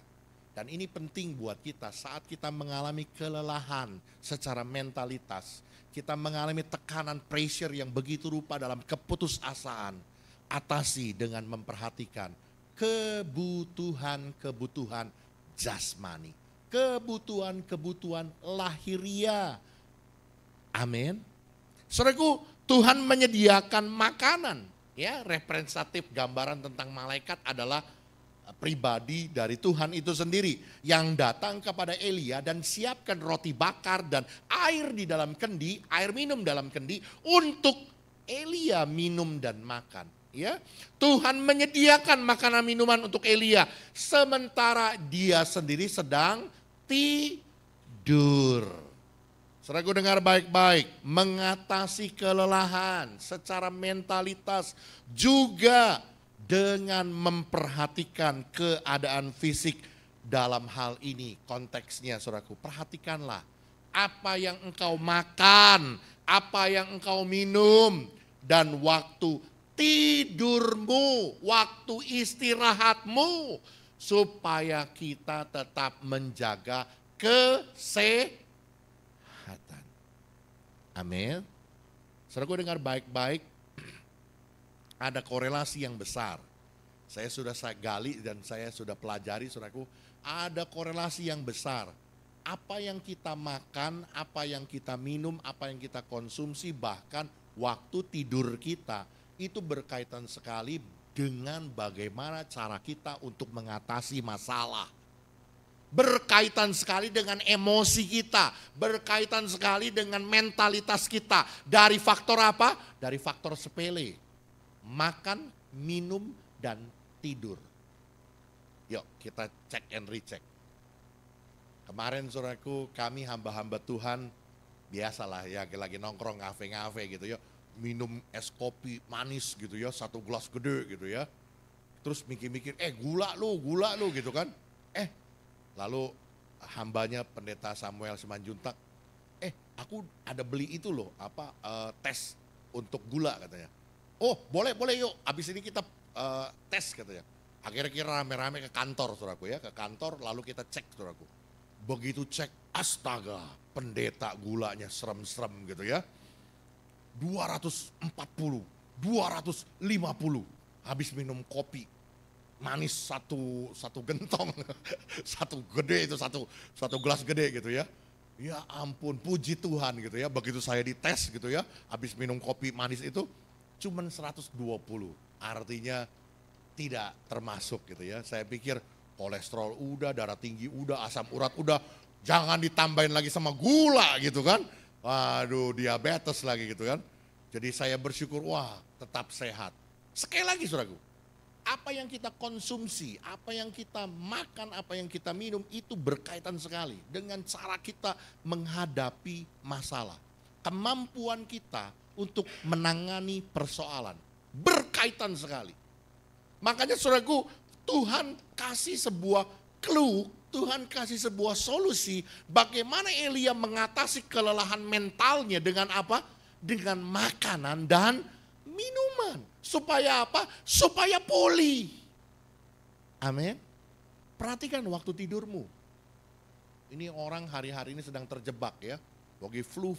Dan ini penting buat kita saat kita mengalami kelelahan secara mentalitas. Kita mengalami tekanan pressure yang begitu rupa dalam keputusasaan. Atasi dengan memperhatikan kebutuhan jasmani. Kebutuhan lahiriah. Amin. Saudaraku, Tuhan menyediakan makanan. Ya, representatif gambaran tentang malaikat adalah pribadi dari Tuhan itu sendiri yang datang kepada Elia dan siapkan roti bakar dan air di dalam kendi, air minum dalam kendi untuk Elia minum dan makan. Ya, Tuhan menyediakan makanan minuman untuk Elia sementara dia sendiri sedang tidur. Saudaraku dengar baik-baik, mengatasi kelelahan secara mentalitas juga dengan memperhatikan keadaan fisik dalam hal ini. Konteksnya saudaraku, perhatikanlah apa yang engkau makan, apa yang engkau minum, dan waktu tidurmu, waktu istirahatmu, supaya kita tetap menjaga kesehatan. Amin. Saudaraku dengar baik-baik, ada korelasi yang besar. Saya sudah gali dan saya sudah pelajari saudaraku, ada korelasi yang besar. Apa yang kita makan, apa yang kita minum, apa yang kita konsumsi, bahkan waktu tidur kita, itu berkaitan sekali dengan bagaimana cara kita untuk mengatasi masalah. Berkaitan sekali dengan emosi kita, berkaitan sekali dengan mentalitas kita. Dari faktor apa? Dari faktor sepele. Makan, minum, dan tidur. Yuk kita cek and recheck. Kemarin saudaraku, kami hamba-hamba Tuhan, biasalah ya lagi nongkrong ngafe-ngafe gitu yuk. minum es kopi manis gitu ya, 1 gelas gede gitu ya. Terus mikir-mikir, gula lu gitu kan. Lalu hambanya pendeta Samuel Simanjuntak, aku ada beli itu loh, tes untuk gula katanya. Oh boleh yuk, abis ini kita tes katanya. Akhirnya kita rame-rame ke kantor saudaraku ya, ke kantor lalu kita cek saudaraku. Begitu cek, astaga pendeta gulanya serem-serem gitu ya. 240, 250, habis minum kopi. Manis satu gentong, satu gede itu, satu gelas gede gitu ya. Ya ampun, puji Tuhan gitu ya. Begitu saya dites gitu ya, habis minum kopi manis itu cuman 120. Artinya tidak termasuk gitu ya. Saya pikir kolesterol udah, darah tinggi udah, asam urat udah, jangan ditambahin lagi sama gula gitu kan. Waduh, diabetes lagi gitu kan. Jadi saya bersyukur, wah tetap sehat. Sekali lagi saudaraku, apa yang kita konsumsi, apa yang kita makan, apa yang kita minum itu berkaitan sekali dengan cara kita menghadapi masalah. Kemampuan kita untuk menangani persoalan berkaitan sekali. Makanya saudaraku, Tuhan kasih sebuah clue, Tuhan kasih sebuah solusi bagaimana Elia mengatasi kelelahan mentalnya dengan apa? Dengan makanan dan minuman. Supaya apa? Supaya pulih. Amin. Perhatikan waktu tidurmu. Ini orang hari-hari ini sedang terjebak ya. Bagi flu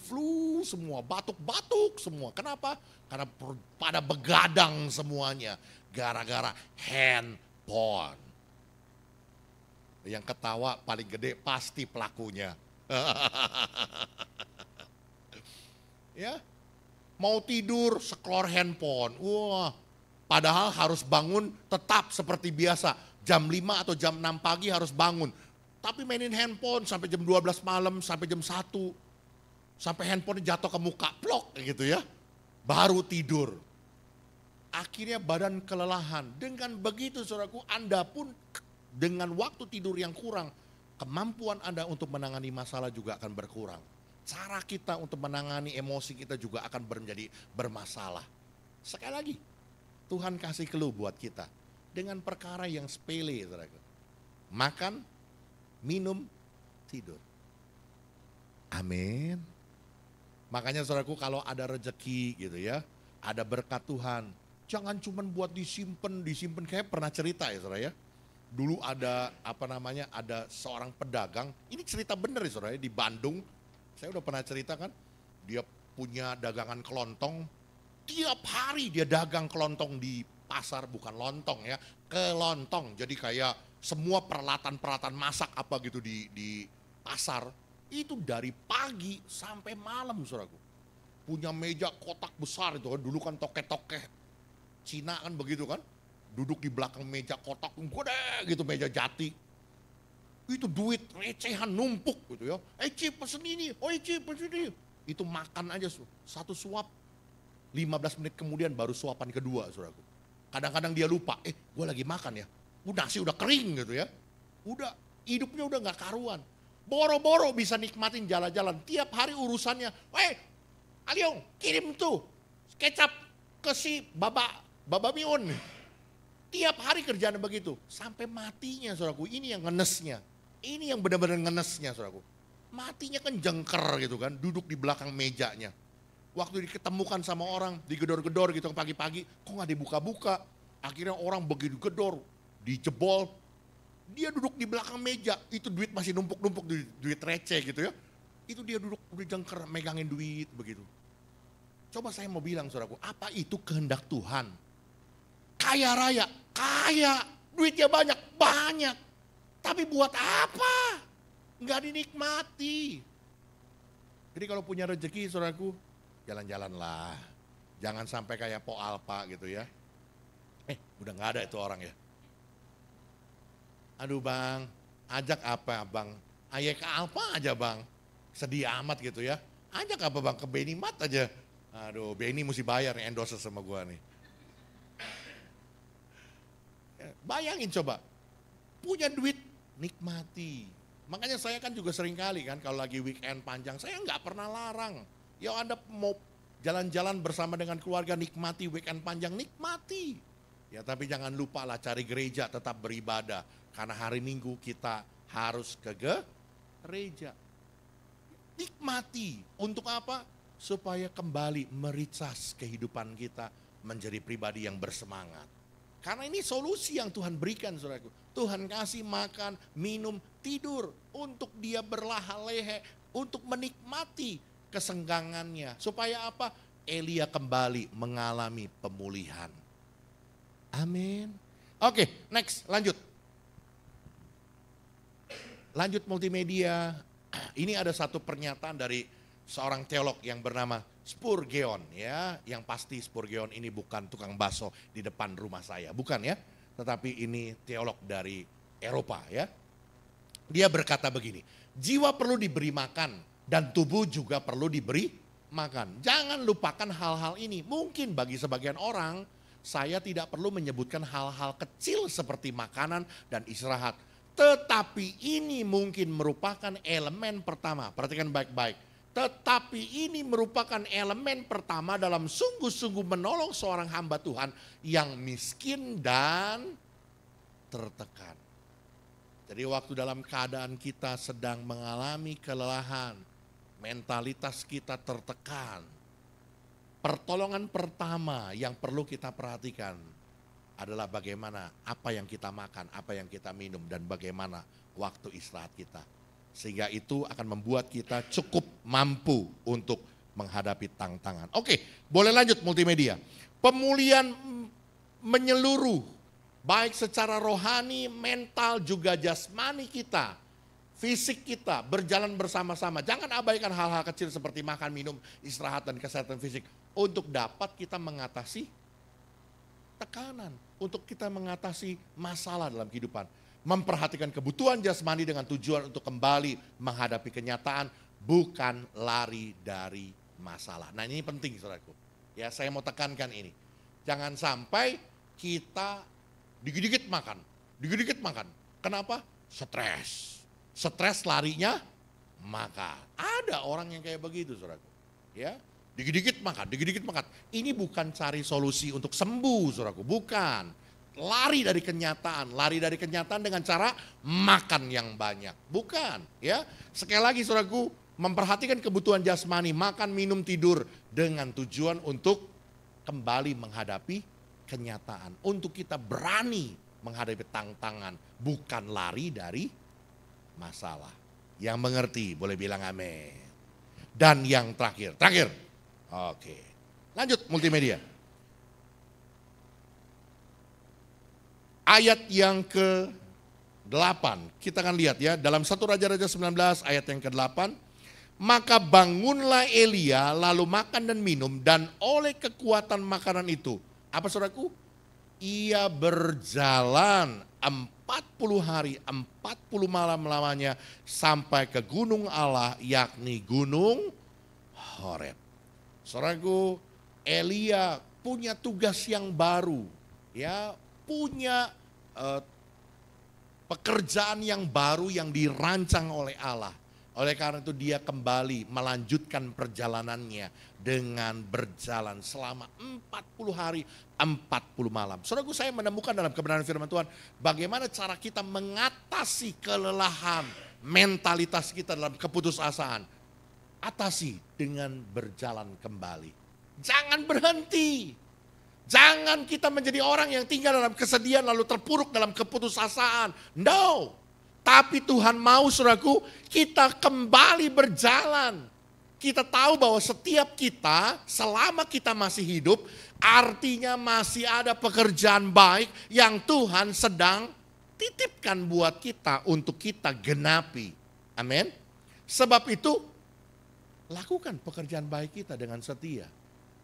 semua, batuk-batuk semua. Kenapa? Karena pada begadang semuanya. Gara-gara handphone. Yang ketawa paling gede pasti pelakunya. Ya. Mau tidur, scroll handphone. Wah, padahal harus bangun tetap seperti biasa. Jam 5 atau jam 6 pagi harus bangun. Tapi mainin handphone sampai jam 12 malam, sampai jam 1. Sampai handphone jatuh ke muka, plok gitu ya. Baru tidur. Akhirnya badan kelelahan. Dengan begitu saudaraku, Anda pun dengan waktu tidur yang kurang, kemampuan Anda untuk menangani masalah juga akan berkurang. Cara kita untuk menangani emosi kita juga akan menjadi bermasalah. Sekali lagi, Tuhan kasih clue buat kita. Dengan perkara yang sepele, saudaraku. Makan, minum, tidur. Amin. Makanya saudaraku, kalau ada rezeki gitu ya, ada berkat Tuhan, jangan cuma buat disimpan. Kayak pernah cerita ya saudara ya. Dulu ada ada seorang pedagang, ini cerita bener ya saudara ya, di Bandung. Saya udah pernah cerita kan, dia punya dagangan kelontong, tiap hari dia dagang kelontong di pasar, bukan lontong ya, kelontong. Jadi kayak semua peralatan masak apa gitu di pasar, itu dari pagi sampai malam saudaraku. Punya meja kotak besar itu kan, dulu kan toke-toke Cina kan begitu kan, duduk di belakang meja kotak, gede gitu meja jati. Itu duit recehan numpuk gitu ya. Cip pesen ini, Cip pesen ini. Itu makan aja satu suap, 15 menit kemudian baru suapan kedua saudaraku. Kadang-kadang dia lupa, gue lagi makan ya. Nasi udah kering gitu ya. Udah, hidupnya udah gak karuan. Boro-boro bisa nikmatin jalan-jalan. Tiap hari urusannya, Aliong kirim tuh kecap ke si Baba Miun. Tiap hari kerjaan begitu. Sampai matinya saudaraku, ini yang ngenesnya. Ini yang benar-benar ngenesnya saudaraku. Matinya kan jengker gitu kan, duduk di belakang mejanya. Waktu diketemukan sama orang, digedor-gedor gitu pagi-pagi, kok gak dibuka-buka. Akhirnya orang begitu gedor, dijebol. Dia duduk di belakang meja, itu duit masih numpuk-numpuk, duit receh gitu ya. Itu dia duduk udah jengker, megangin duit begitu. Coba saya mau bilang saudaraku, apa itu kehendak Tuhan? Kaya raya, kaya, duitnya banyak. Tapi buat apa? Nggak dinikmati. Jadi kalau punya rezeki saudaraku, jalan-jalanlah. Jangan sampai kayak Po Alpa gitu ya. Udah nggak ada itu orang ya. Aduh bang, ajak apa bang? Ayo ke Alpa aja bang. Sedih amat gitu ya. Ajak apa bang? Ke Benny Mat aja. Aduh, Benny mesti bayar nih endorse sama gua nih. Bayangin coba, punya duit, nikmati. Makanya saya kan juga sering kali kan kalau lagi weekend panjang, saya nggak pernah larang. Ya Anda mau Jalan-jalan bersama dengan keluarga, nikmati weekend panjang, nikmati. Ya tapi jangan lupa lah cari gereja, tetap beribadah. Karena hari Minggu kita harus ke gereja. Nikmati. Untuk apa? Supaya kembali mericas kehidupan kita menjadi pribadi yang bersemangat. Karena ini solusi yang Tuhan berikan, saudaraku. Tuhan kasih makan, minum, tidur untuk dia berlaha-lehe, untuk menikmati kesenggangannya. Supaya apa? Elia kembali mengalami pemulihan. Amin. Oke, next, lanjut. Lanjut multimedia. Ini ada satu pernyataan dari seorang teolog yang bernama Spurgeon, ya. Yang pasti Spurgeon ini bukan tukang bakso di depan rumah saya, bukan ya. Tetapi ini teolog dari Eropa, ya. Dia berkata begini, jiwa perlu diberi makan dan tubuh juga perlu diberi makan. Jangan lupakan hal-hal ini. Mungkin bagi sebagian orang, saya tidak perlu menyebutkan hal-hal kecil seperti makanan dan istirahat. Tetapi ini mungkin merupakan elemen pertama. Perhatikan baik-baik. Tetapi ini merupakan elemen pertama dalam sungguh-sungguh menolong seorang hamba Tuhan yang miskin dan tertekan. Jadi waktu dalam keadaan kita sedang mengalami kelelahan, mentalitas kita tertekan, pertolongan pertama yang perlu kita perhatikan adalah bagaimana apa yang kita makan, apa yang kita minum, dan bagaimana waktu istirahat kita. Sehingga itu akan membuat kita cukup mampu untuk menghadapi tantangan. Oke, boleh lanjut multimedia. Pemulihan menyeluruh, baik secara rohani, mental, juga jasmani kita. Fisik kita berjalan bersama-sama. Jangan abaikan hal-hal kecil seperti makan, minum, istirahat, dan kesehatan fisik. Untuk dapat kita mengatasi tekanan. Untuk kita mengatasi masalah dalam kehidupan. Memperhatikan kebutuhan jasmani dengan tujuan untuk kembali menghadapi kenyataan, bukan lari dari masalah. Nah ini penting, saudaraku. Ya, saya mau tekankan ini. Jangan sampai kita dikit-dikit makan. Kenapa? Stres. Stres larinya makan. Ada orang yang kayak begitu, saudaraku. Ya, dikit-dikit makan. Ini bukan cari solusi untuk sembuh, saudaraku. Bukan. Lari dari kenyataan dengan cara makan yang banyak. Bukan, ya. Sekali lagi, saudaraku, memperhatikan kebutuhan jasmani, makan, minum, tidur dengan tujuan untuk kembali menghadapi kenyataan. Untuk kita berani menghadapi tantangan, bukan lari dari masalah. Yang mengerti boleh bilang amin. Dan yang terakhir. Oke. Lanjut multimedia. Ayat yang ke-8, kita akan lihat ya, dalam 1 Raja-Raja 19 ayat yang ke-8. Maka bangunlah Elia lalu makan dan minum, dan oleh kekuatan makanan itu, apa saudaraku? Ia berjalan 40 hari, 40 malam lamanya sampai ke gunung Allah, yakni gunung Horeb. Saudaraku, Elia punya tugas yang baru, ya, punya pekerjaan yang baru yang dirancang oleh Allah. Oleh karena itu dia kembali melanjutkan perjalanannya dengan berjalan selama 40 hari, 40 malam. Saudaraku, saya menemukan dalam kebenaran firman Tuhan bagaimana cara kita mengatasi kelelahan mentalitas kita dalam keputusasaan. Atasi dengan berjalan kembali. Jangan berhenti. Jangan kita menjadi orang yang tinggal dalam kesedihan lalu terpuruk dalam keputusasaan. No. Tapi Tuhan mau, saudaraku, kita kembali berjalan. Kita tahu bahwa setiap kita selama kita masih hidup, artinya masih ada pekerjaan baik yang Tuhan sedang titipkan buat kita untuk kita genapi. Amin. Sebab itu lakukan pekerjaan baik kita dengan setia.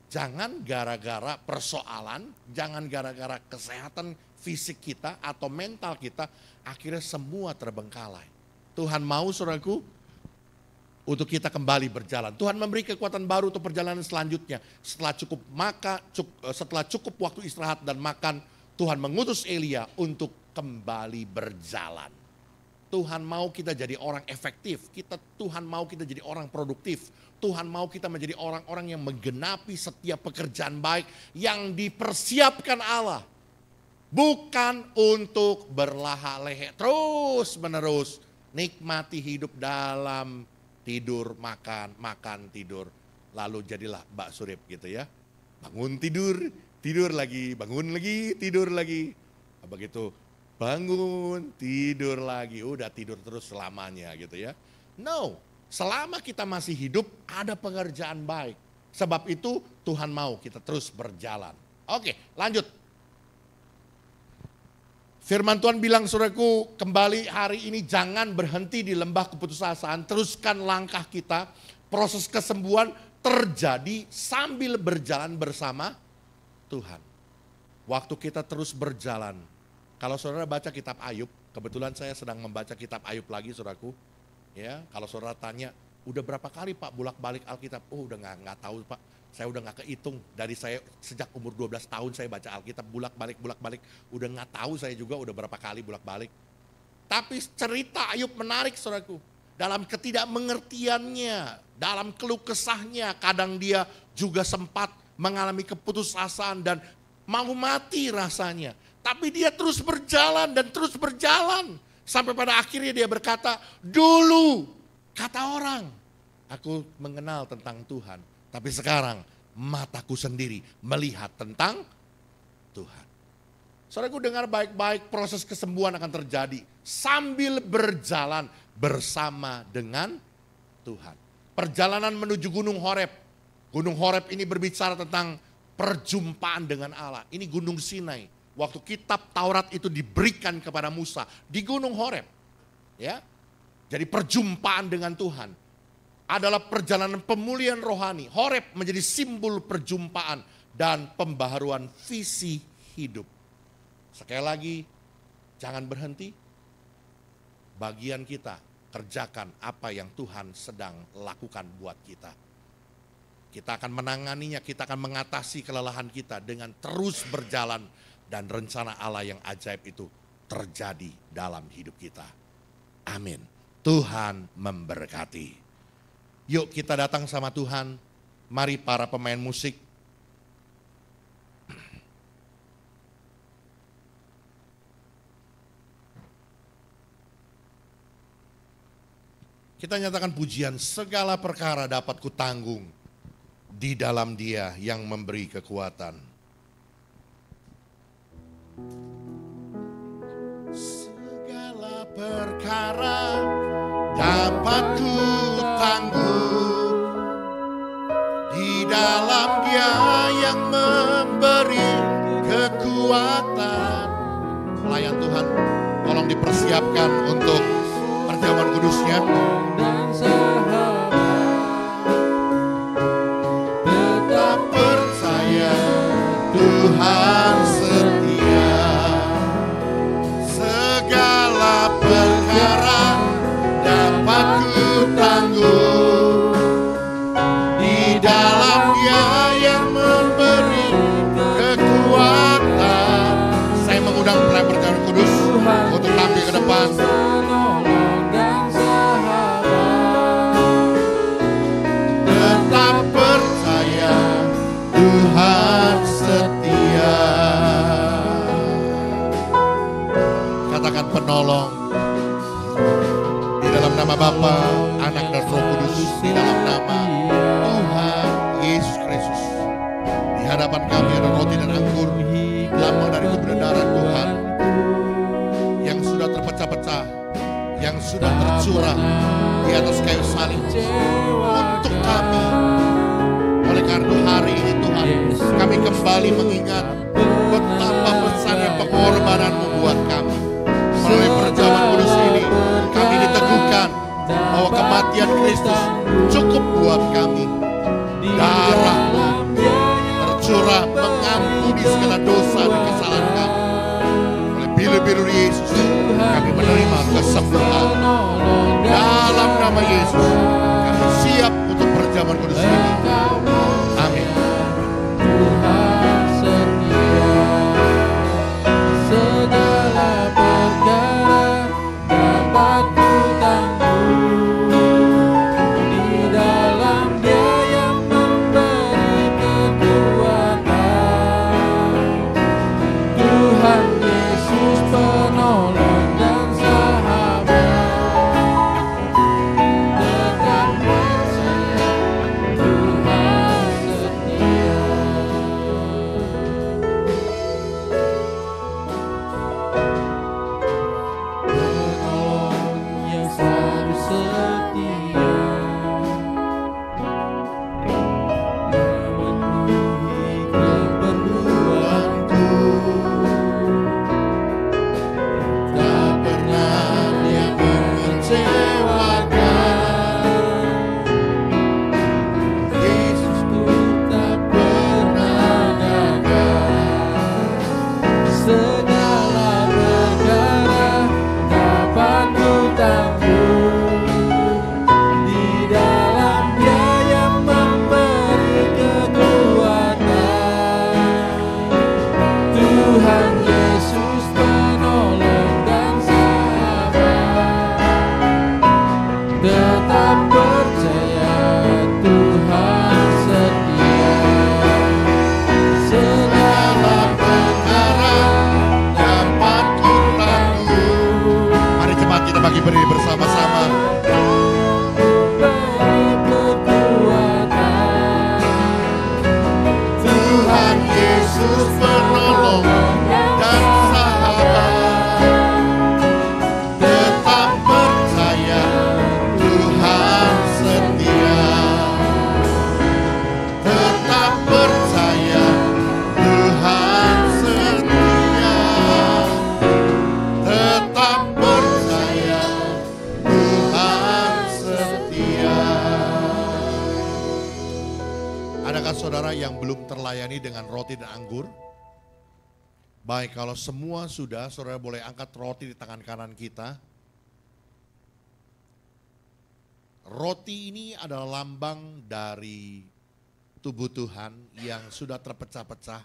Jangan gara-gara persoalan, jangan gara-gara kesehatan fisik kita atau mental kita, akhirnya semua terbengkalai. Tuhan mau, saudaraku, untuk kita kembali berjalan. Tuhan memberi kekuatan baru untuk perjalanan selanjutnya. Setelah cukup waktu istirahat dan makan, Tuhan mengutus Elia untuk kembali berjalan. Tuhan mau kita jadi orang efektif. Tuhan mau kita jadi orang produktif. Tuhan mau kita menjadi orang-orang yang menggenapi setiap pekerjaan baik yang dipersiapkan Allah. Bukan untuk berlaha-lehe terus menerus. Nikmati hidup dalam tidur, makan, tidur. Lalu jadilah Mbak Surip gitu ya. Bangun tidur, tidur lagi, bangun lagi, tidur lagi. Begitu bangun, tidur lagi, udah tidur terus selamanya gitu ya. No, selama kita masih hidup ada pekerjaan baik. Sebab itu Tuhan mau kita terus berjalan. Oke, lanjut. Firman Tuhan bilang, saudaraku, kembali hari ini jangan berhenti di lembah keputusasaan. Teruskan langkah kita, proses kesembuhan terjadi sambil berjalan bersama Tuhan. Waktu kita terus berjalan, kalau saudara baca kitab Ayub, kebetulan saya sedang membaca kitab Ayub lagi, saudaraku. Ya, kalau saudara tanya, udah berapa kali Pak bolak-balik Alkitab? Oh, udah nggak tahu Pak. Saya udah nggak kehitung. Dari saya sejak umur 12 tahun saya baca Alkitab bolak-balik. Udah nggak tahu saya juga udah berapa kali bolak-balik. Tapi cerita Ayub menarik, saudaraku. Dalam ketidakmengertiannya, dalam keluh kesahnya, kadang dia juga sempat mengalami keputusasaan dan mau mati rasanya. Tapi dia terus berjalan dan terus berjalan. Sampai pada akhirnya dia berkata, dulu kata orang, aku mengenal tentang Tuhan. Tapi sekarang mataku sendiri melihat tentang Tuhan. Saudaraku, dengar baik-baik, proses kesembuhan akan terjadi sambil berjalan bersama dengan Tuhan. Perjalanan menuju Gunung Horeb. Gunung Horeb ini berbicara tentang perjumpaan dengan Allah. Ini Gunung Sinai. Waktu kitab Taurat itu diberikan kepada Musa di Gunung Horeb. Ya. Jadi perjumpaan dengan Tuhan adalah perjalanan pemulihan rohani. Horeb menjadi simbol perjumpaan dan pembaharuan visi hidup. Sekali lagi, jangan berhenti. Bagian kita, kerjakan apa yang Tuhan sedang lakukan buat kita. Kita akan menanganinya, kita akan mengatasi kelelahan kita dengan terus berjalan. Dan rencana Allah yang ajaib itu terjadi dalam hidup kita. Amin. Tuhan memberkati. Yuk kita datang sama Tuhan. Mari para pemain musik. Kita nyatakan pujian, segala perkara dapat kutanggung di dalam Dia yang memberi kekuatan. Segala perkara dapat ku tanggung di dalam Dia yang memberi kekuatan. Pelayan Tuhan, tolong dipersiapkan untuk perjamuan kudusnya. Tetap percaya Tuhan setia. Segala perkara dapat ku tanggung di dalam Dia yang memberi kekuatan. Saya mengundang pelayan perjamuan kudus untuk tampil ke depan. Tetap percaya Tuhan setia. Katakan penolong. Di dalam nama Bapa, Anak dan Roh Kudus, di dalam nama Tuhan Yesus Kristus. Di hadapan kami ada roti dan anggur, lambang dari tubuh dan darah Tuhan yang sudah terpecah-pecah, yang sudah tercurah di atas kayu salib untuk kami. Oleh karena hari ini Tuhan, kami kembali mengingat betapa besarnya pengorbanan-Mu buat kami. Melalui perjamuan kudus ini, kami diteguhkan bahwa kematian Kristus cukup buat kami. Darah tercurah mengampuni segala dosa dan kesalahan kami. Oleh biru-biru Yesus, kami menerima kesembuhan. Dalam nama Yesus, kami siap untuk perjamuan kudus ini. Amin. Segala perkara dapat Yesus penolong dan sahabat. Tetap percaya Tuhan setia. Tetap percaya Tuhan setia. Tetap percaya Tuhan setia. Adakah saudara yang belum terlayani dengan roti dan anggur? Baik, kalau semua sudah, saudara boleh angkat roti di tangan kanan kita. Roti ini adalah lambang dari tubuh Tuhan yang sudah terpecah-pecah.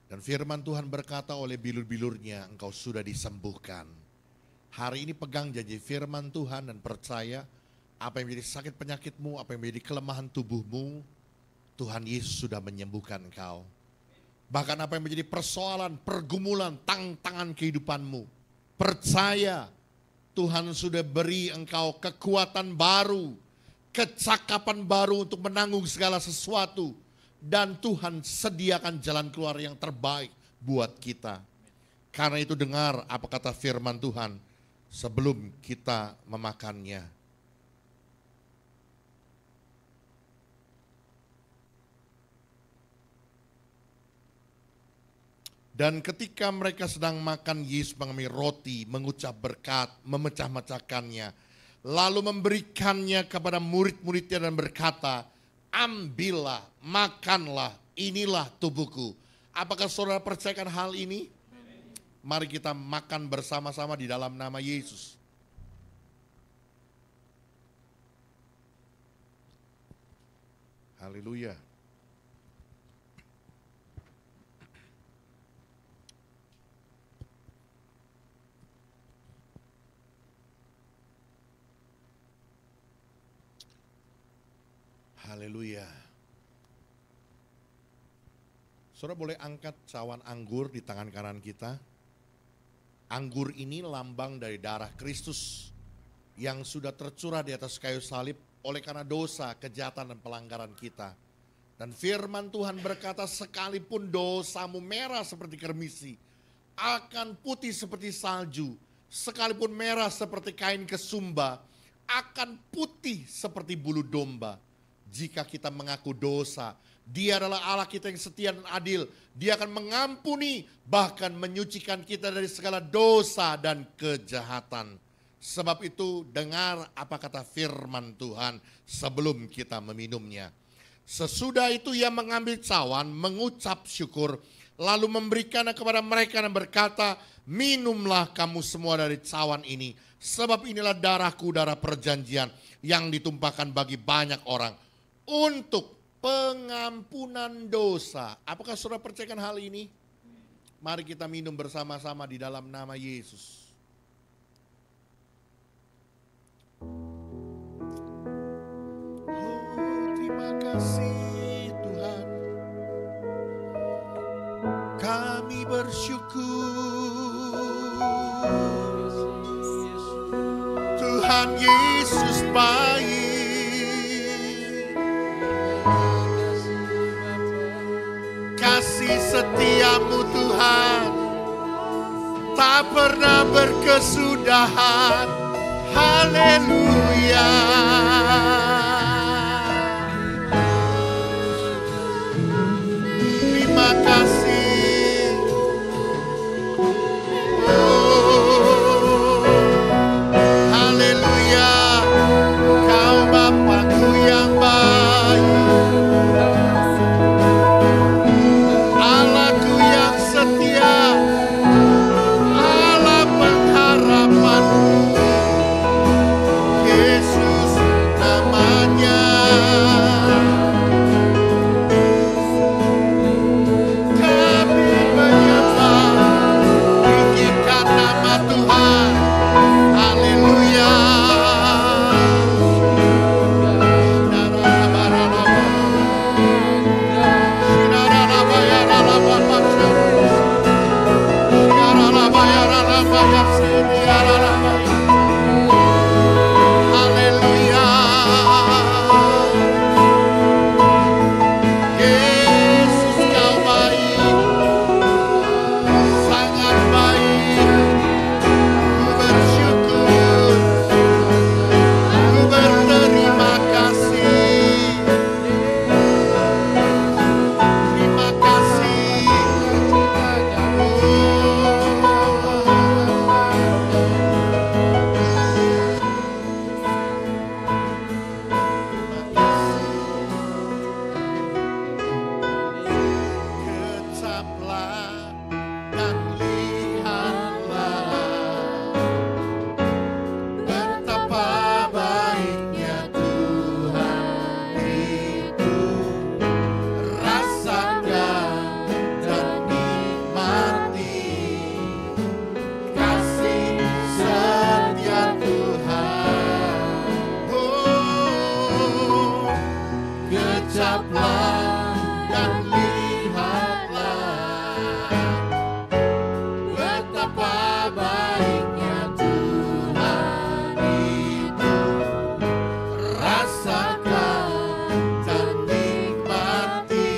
Dan firman Tuhan berkata oleh bilur-bilurnya, engkau sudah disembuhkan. Hari ini pegang janji firman Tuhan dan percaya apa yang menjadi sakit penyakitmu, apa yang menjadi kelemahan tubuhmu, Tuhan Yesus sudah menyembuhkan engkau. Bahkan apa yang menjadi persoalan, pergumulan, tantangan kehidupanmu, percaya Tuhan sudah beri engkau kekuatan baru, kecakapan baru untuk menanggung segala sesuatu. Dan Tuhan sediakan jalan keluar yang terbaik buat kita. Karena itu dengar apa kata firman Tuhan sebelum kita memakannya. Dan ketika mereka sedang makan, Yesus mengambil roti, mengucap berkat, memecah-mecahkannya. Lalu memberikannya kepada murid-muridnya dan berkata, ambillah, makanlah, inilah tubuhku. Apakah saudara percayakan hal ini? Mari kita makan bersama-sama di dalam nama Yesus. Haleluya. Haleluya. Saudara boleh angkat cawan anggur di tangan kanan kita. Anggur ini lambang dari darah Kristus yang sudah tercurah di atas kayu salib oleh karena dosa, kejahatan dan pelanggaran kita. Dan firman Tuhan berkata, sekalipun dosamu merah seperti kermisi, akan putih seperti salju. Sekalipun merah seperti kain kesumba, akan putih seperti bulu domba. Jika kita mengaku dosa, Dia adalah Allah kita yang setia dan adil. Dia akan mengampuni, bahkan menyucikan kita dari segala dosa dan kejahatan. Sebab itu dengar apa kata firman Tuhan sebelum kita meminumnya. Sesudah itu Ia mengambil cawan, mengucap syukur, lalu memberikannya kepada mereka dan berkata, minumlah kamu semua dari cawan ini. Sebab inilah darahku, darah perjanjian yang ditumpahkan bagi banyak orang. Untuk pengampunan dosa. Apakah saudara percayakan hal ini? Mari kita minum bersama-sama di dalam nama Yesus. Oh, terima kasih Tuhan. Kami bersyukur. Tuhan Yesus baik. Kasih setiamu Tuhan tak pernah berkesudahan. Haleluya. Terima kasih. Oh, haleluya. Kau Bapakku yang baik. dan lihatlah betapa baiknya Tuhan itu. Rasakan dan nikmati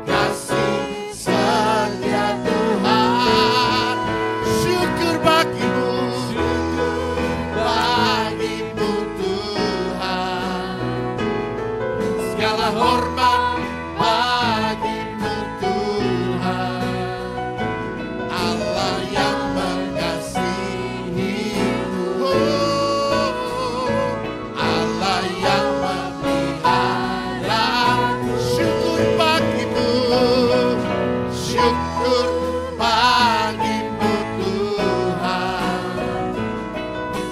kasih setia Tuhan. Syukur bagimu, bagimu Tuhan. Segala hormat bagimu Tuhan. Allah yang mengasihimu, Allah yang memelihara. Syukur bagimu, syukur bagimu Tuhan.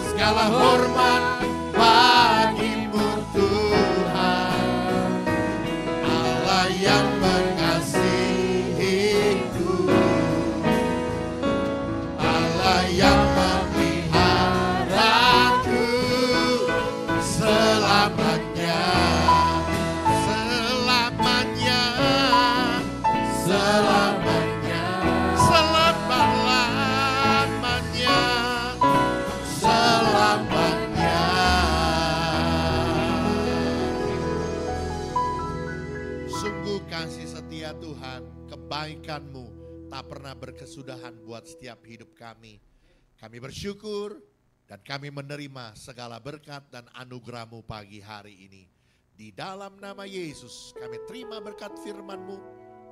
Segala hormat bagimu Tuhan. Allah yang mengasihiku, Allah yang memeliharaku selamanya, selamanya, selamanya, selama-lamanya, selamanya. Sungguh kasih setia Tuhan, kebaikan-Mu tak pernah berkesudahan buat setiap hidup kami. Kami bersyukur dan kami menerima segala berkat dan anugerah-Mu pagi hari ini. Di dalam nama Yesus kami terima berkat firman-Mu,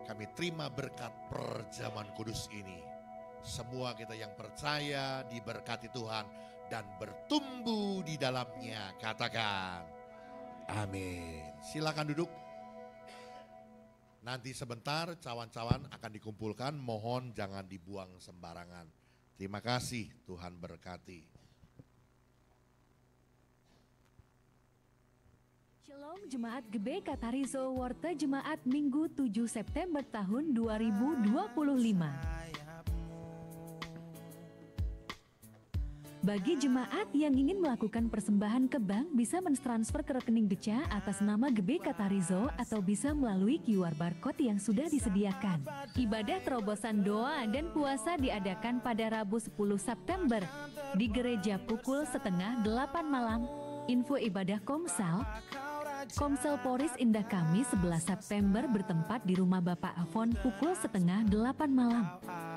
kami terima berkat perjamuan kudus ini. Semua kita yang percaya diberkati Tuhan dan bertumbuh di dalamnya. Katakan amin. Silakan duduk. Nanti sebentar cawan-cawan akan dikumpulkan, mohon jangan dibuang sembarangan. Terima kasih, Tuhan berkati. Shalom Jemaat GBK Tarizo Worte Jemaat Minggu 7 September tahun 2025. Bagi jemaat yang ingin melakukan persembahan ke bank bisa mentransfer ke rekening BCA atas nama GBK Tarizo atau bisa melalui QR barcode yang sudah disediakan. Ibadah terobosan doa dan puasa diadakan pada Rabu 10 September di gereja pukul 7:30 malam. Info ibadah Komsel Poris Indah Kamis 11 September bertempat di rumah Bapak Afon pukul 7:30 malam.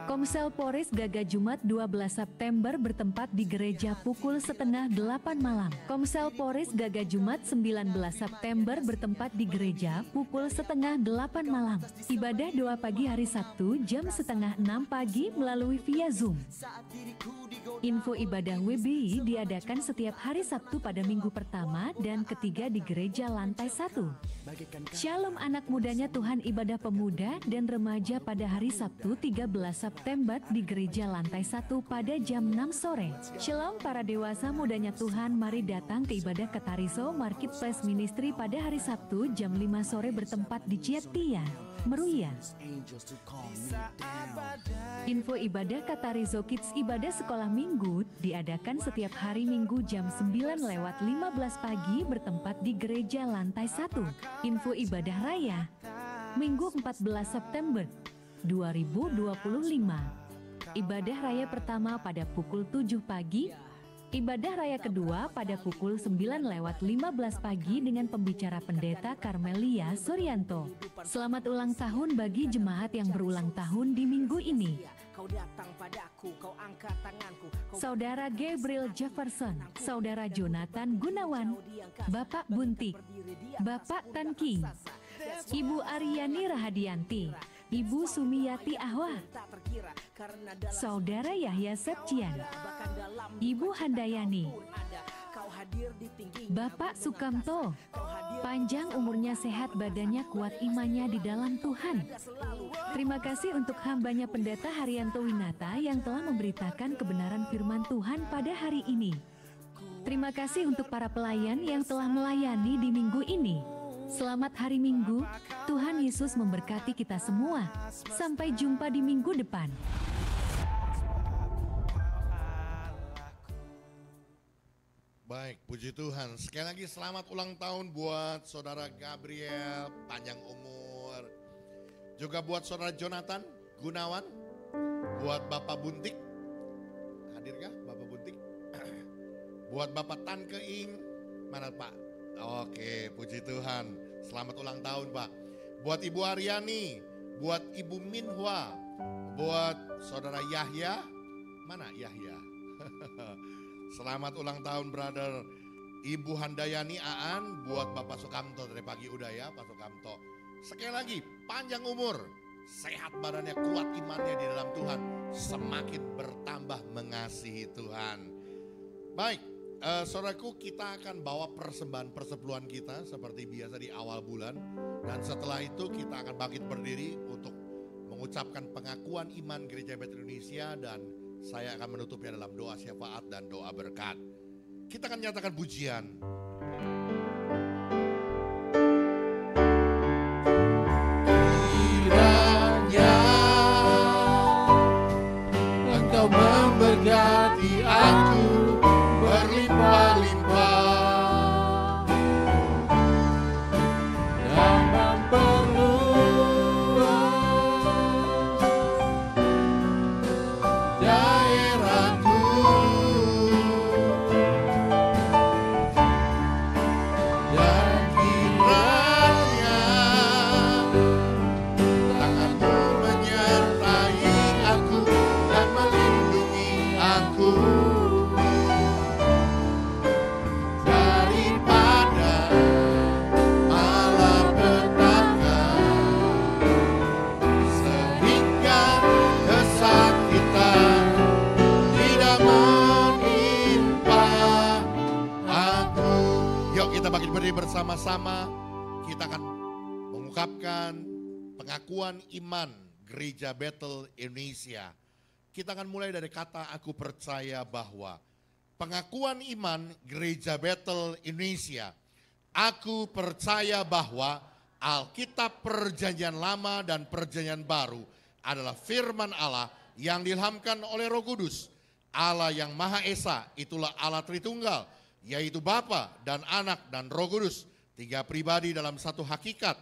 Komsel Poris Gaga Jumat 12 September bertempat di gereja pukul 7:30 malam. Komsel Poris Gaga Jumat 19 September bertempat di gereja pukul 7:30 malam. Ibadah doa pagi hari Sabtu jam 5:30 pagi melalui via Zoom. Info ibadah WBI diadakan setiap hari Sabtu pada minggu pertama dan ketiga di gereja lantai 1. Shalom anak mudanya Tuhan ibadah pemuda dan remaja pada hari Sabtu 13 September di gereja lantai 1 pada jam 6 sore. Shalom para dewasa mudanya Tuhan, mari datang ke ibadah Ketarizo Marketplace Ministry pada hari Sabtu jam 5 sore bertempat di Ciatia, Meruya. Info ibadah Katarizo Kids ibadah sekolah minggu diadakan setiap hari Minggu jam 9:15 pagi bertempat di gereja lantai 1. Info ibadah raya Minggu 14 September 2025. Ibadah raya pertama pada pukul 7 pagi. Ibadah raya kedua pada pukul 9:15 pagi dengan pembicara pendeta Karmelia Suryanto. Selamat ulang tahun bagi jemaat yang berulang tahun di minggu ini. Saudara Gabriel Jefferson, Saudara Jonathan Gunawan, Bapak Buntik, Bapak Tanking, Ibu Aryani Rahadianti, Ibu Sumiyati Ahwa, Saudara Yahya Septian, Ibu Handayani, Bapak Sukamto, panjang umurnya, sehat badannya, kuat imannya di dalam Tuhan. Terima kasih untuk hambanya Pendeta Haryanto Winata yang telah memberitakan kebenaran firman Tuhan pada hari ini. Terima kasih untuk para pelayan yang telah melayani di minggu ini. Selamat hari Minggu, Tuhan Yesus memberkati kita semua. Sampai jumpa di minggu depan. Baik. Baik, puji Tuhan. Sekali lagi selamat ulang tahun buat Saudara Gabriel, panjang umur. Juga buat Saudara Jonathan Gunawan, buat Bapak Buntik. Hadirkah Bapak Buntik? Buat Bapak Tan Keing, mana Pak? Oke, puji Tuhan. Selamat ulang tahun Pak. Buat Ibu Aryani, buat Ibu Minhwa, buat Saudara Yahya, mana Yahya? Selamat ulang tahun brother. Ibu Handayani Aan, buat Bapak Sukamto dari pagi udah ya Pak Sukamto. Sekali lagi panjang umur, sehat badannya, kuat imannya di dalam Tuhan, semakin bertambah mengasihi Tuhan. Baik, saudaraku, kita akan bawa persembahan persepuluhan kita seperti biasa di awal bulan. Dan setelah itu kita akan bangkit berdiri untuk mengucapkan pengakuan iman Gereja Betel Indonesia, dan saya akan menutupnya dalam doa syafaat dan doa berkat. Kita akan nyatakan pujian. Kiranya Engkau memberkati aku berlimpah-limpah dan memperluas daerahku, dan kiranya tanganmu menyertai aku dan melindungi aku daripada malapetaka, sehingga kesakitan tidak menimpa aku. Yuk kita bangkit berdiri bersama-sama. Kita akan mengungkapkan pengakuan iman Gereja Betel Indonesia. Kita akan mulai dari kata aku percaya bahwa pengakuan iman Gereja Betel Indonesia. Aku percaya bahwa Alkitab Perjanjian Lama dan Perjanjian Baru adalah firman Allah yang diilhamkan oleh Roh Kudus. Allah yang Maha Esa, itulah Allah Tritunggal, yaitu Bapa dan Anak dan Roh Kudus, tiga pribadi dalam satu hakikat.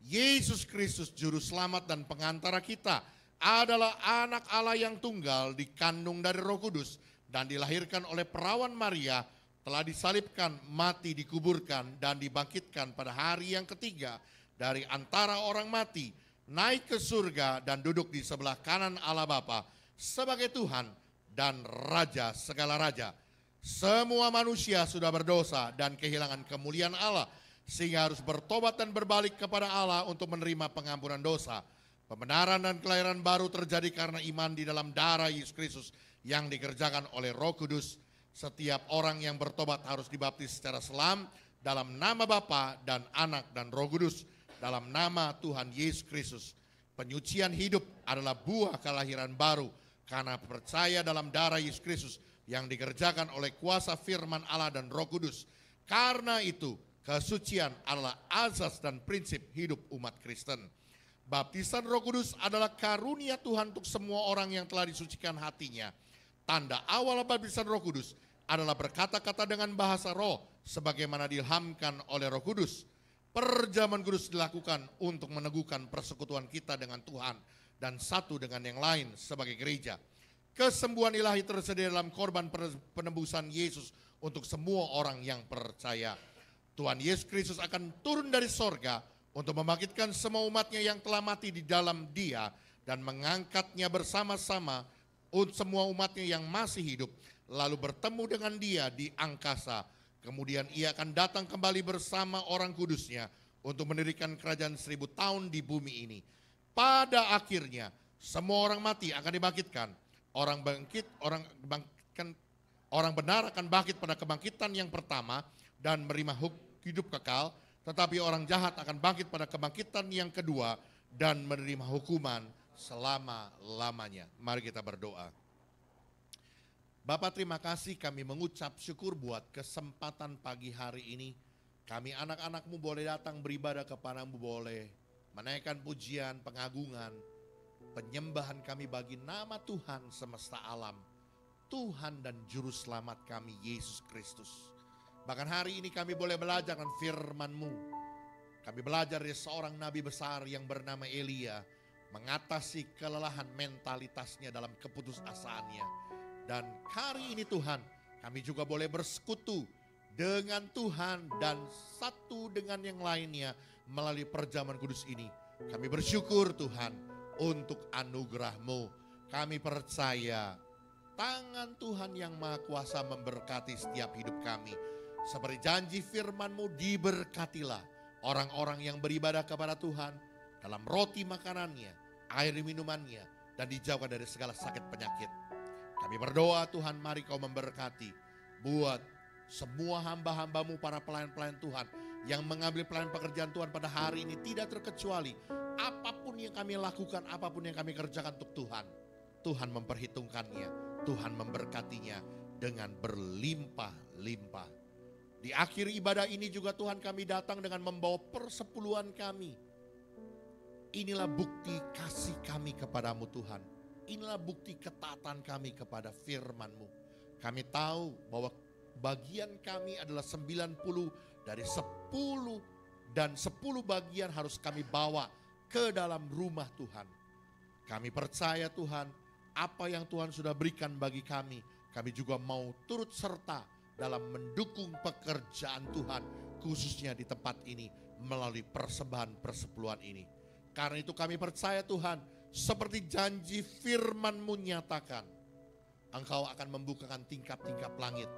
Yesus Kristus Juru Selamat dan Pengantara kita adalah anak Allah yang tunggal, dikandung dari Roh Kudus dan dilahirkan oleh perawan Maria, telah disalibkan, mati, dikuburkan dan dibangkitkan pada hari yang ketiga dari antara orang mati, naik ke surga dan duduk di sebelah kanan Allah Bapa sebagai Tuhan dan Raja segala raja. Semua manusia sudah berdosa dan kehilangan kemuliaan Allah, sehingga harus bertobat dan berbalik kepada Allah untuk menerima pengampunan dosa. Pembenaran dan kelahiran baru terjadi karena iman di dalam darah Yesus Kristus yang dikerjakan oleh Roh Kudus. Setiap orang yang bertobat harus dibaptis secara selam dalam nama Bapa dan Anak dan Roh Kudus, dalam nama Tuhan Yesus Kristus. Penyucian hidup adalah buah kelahiran baru karena percaya dalam darah Yesus Kristus yang dikerjakan oleh kuasa firman Allah dan Roh Kudus. Karena itu, kesucian adalah asas dan prinsip hidup umat Kristen. Baptisan Roh Kudus adalah karunia Tuhan untuk semua orang yang telah disucikan hatinya. Tanda awal baptisan Roh Kudus adalah berkata-kata dengan bahasa roh sebagaimana diilhamkan oleh Roh Kudus. Perjamuan kudus dilakukan untuk meneguhkan persekutuan kita dengan Tuhan dan satu dengan yang lain sebagai gereja. Kesembuhan ilahi tersedia dalam korban penebusan Yesus untuk semua orang yang percaya. Tuhan Yesus Kristus akan turun dari sorga untuk membangkitkan semua umatnya yang telah mati di dalam Dia dan mengangkatnya bersama-sama untuk semua umatnya yang masih hidup, lalu bertemu dengan Dia di angkasa. Kemudian Ia akan datang kembali bersama orang kudusnya untuk mendirikan kerajaan 1000 tahun di bumi ini. Pada akhirnya semua orang mati akan dibangkitkan. Orang benar akan bangkit pada kebangkitan yang pertama dan menerima hidup kekal. Tetapi orang jahat akan bangkit pada kebangkitan yang kedua dan menerima hukuman selama-lamanya. Mari kita berdoa. Bapa, terima kasih, kami mengucap syukur buat kesempatan pagi hari ini. Kami anak-anak-Mu boleh datang beribadah kepadamu, boleh menaikkan pujian, pengagungan, penyembahan kami bagi nama Tuhan semesta alam, Tuhan dan Juru Selamat kami, Yesus Kristus. Bahkan hari ini kami boleh belajar dengan firman-Mu. Kami belajar dari seorang nabi besar yang bernama Elia, mengatasi kelelahan mentalitasnya dalam keputusasaannya. Dan hari ini Tuhan, kami juga boleh bersekutu dengan Tuhan dan satu dengan yang lainnya melalui perjamuan kudus ini. Kami bersyukur Tuhan untuk anugerah-Mu. Kami percaya tangan Tuhan yang Maha Kuasa memberkati setiap hidup kami. Seperti janji firman-Mu, diberkatilah orang-orang yang beribadah kepada Tuhan dalam roti makanannya, air minumannya, dan dijauhkan dari segala sakit penyakit. Kami berdoa Tuhan, mari Kau memberkati buat semua hamba-hamba-Mu, para pelayan-pelayan Tuhan yang mengambil pelayan pekerjaan Tuhan pada hari ini, tidak terkecuali apapun yang kami lakukan, apapun yang kami kerjakan untuk Tuhan, Tuhan memperhitungkannya, Tuhan memberkatinya dengan berlimpah-limpah. Di akhir ibadah ini juga Tuhan, kami datang dengan membawa persepuluhan kami. Inilah bukti kasih kami kepadamu Tuhan. Inilah bukti ketaatan kami kepada firman-Mu. Kami tahu bahwa bagian kami adalah 90 dari 10, dan 10 bagian harus kami bawa ke dalam rumah Tuhan. Kami percaya Tuhan, apa yang Tuhan sudah berikan bagi kami juga mau turut serta dalam mendukung pekerjaan Tuhan, khususnya di tempat ini melalui persembahan persepuluhan ini. Karena itu kami percaya Tuhan, seperti janji firman-Mu nyatakan, Engkau akan membukakan tingkap-tingkap langit,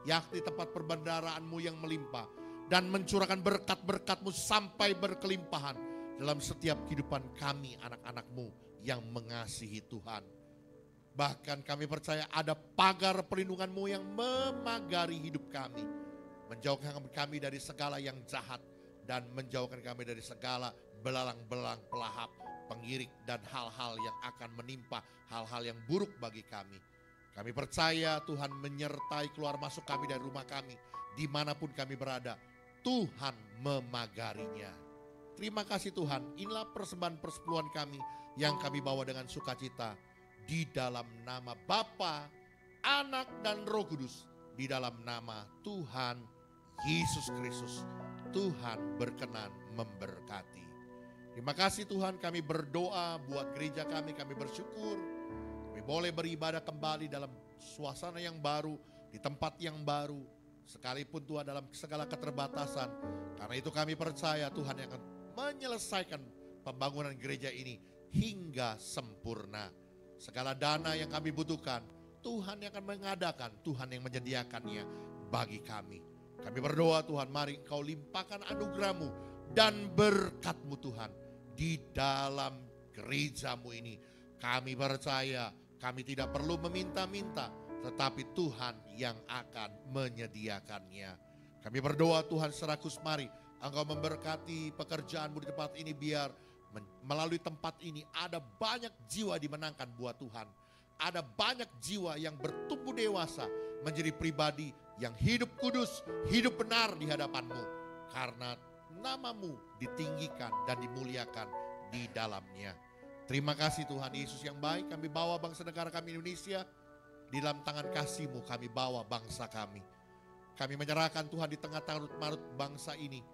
yakni tempat perbendaharaan-Mu yang melimpah, dan mencurahkan berkat-berkat-Mu sampai berkelimpahan dalam setiap kehidupan kami anak-anak-Mu yang mengasihi Tuhan. Bahkan kami percaya ada pagar perlindungan-Mu yang memagari hidup kami, menjauhkan kami dari segala yang jahat, dan menjauhkan kami dari segala belalang-belalang pelahap, pengirik, dan hal-hal yang akan menimpa, hal-hal yang buruk bagi kami. Kami percaya Tuhan menyertai keluar masuk kami dari rumah kami, dimanapun kami berada, Tuhan memagarinya. Terima kasih Tuhan, inilah persembahan persepuluhan kami yang kami bawa dengan sukacita. Di dalam nama Bapa, Anak, dan Roh Kudus. Di dalam nama Tuhan Yesus Kristus. Tuhan berkenan memberkati. Terima kasih Tuhan, kami berdoa buat gereja kami bersyukur. Kami boleh beribadah kembali dalam suasana yang baru, di tempat yang baru. Sekalipun Tuhan dalam segala keterbatasan. Karena itu kami percaya Tuhan yang akan menyelesaikan pembangunan gereja ini hingga sempurna. Segala dana yang kami butuhkan, Tuhan yang akan mengadakan, Tuhan yang menyediakannya bagi kami. Kami berdoa Tuhan, mari Engkau limpahkan anugerah-Mu dan berkat-Mu Tuhan di dalam gereja-Mu ini. Kami percaya, kami tidak perlu meminta-minta, tetapi Tuhan yang akan menyediakannya. Kami berdoa Tuhan serakus, mari Engkau memberkati pekerjaan-Mu di tempat ini, biar melalui tempat ini ada banyak jiwa dimenangkan buat Tuhan. Ada banyak jiwa yang bertumbuh dewasa menjadi pribadi yang hidup kudus, hidup benar di hadapan-Mu. Karena nama-Mu ditinggikan dan dimuliakan di dalamnya. Terima kasih Tuhan Yesus yang baik, kami bawa bangsa negara kami Indonesia. Di dalam tangan kasih-Mu kami bawa bangsa kami. Kami menyerahkan Tuhan di tengah tarut-marut bangsa ini.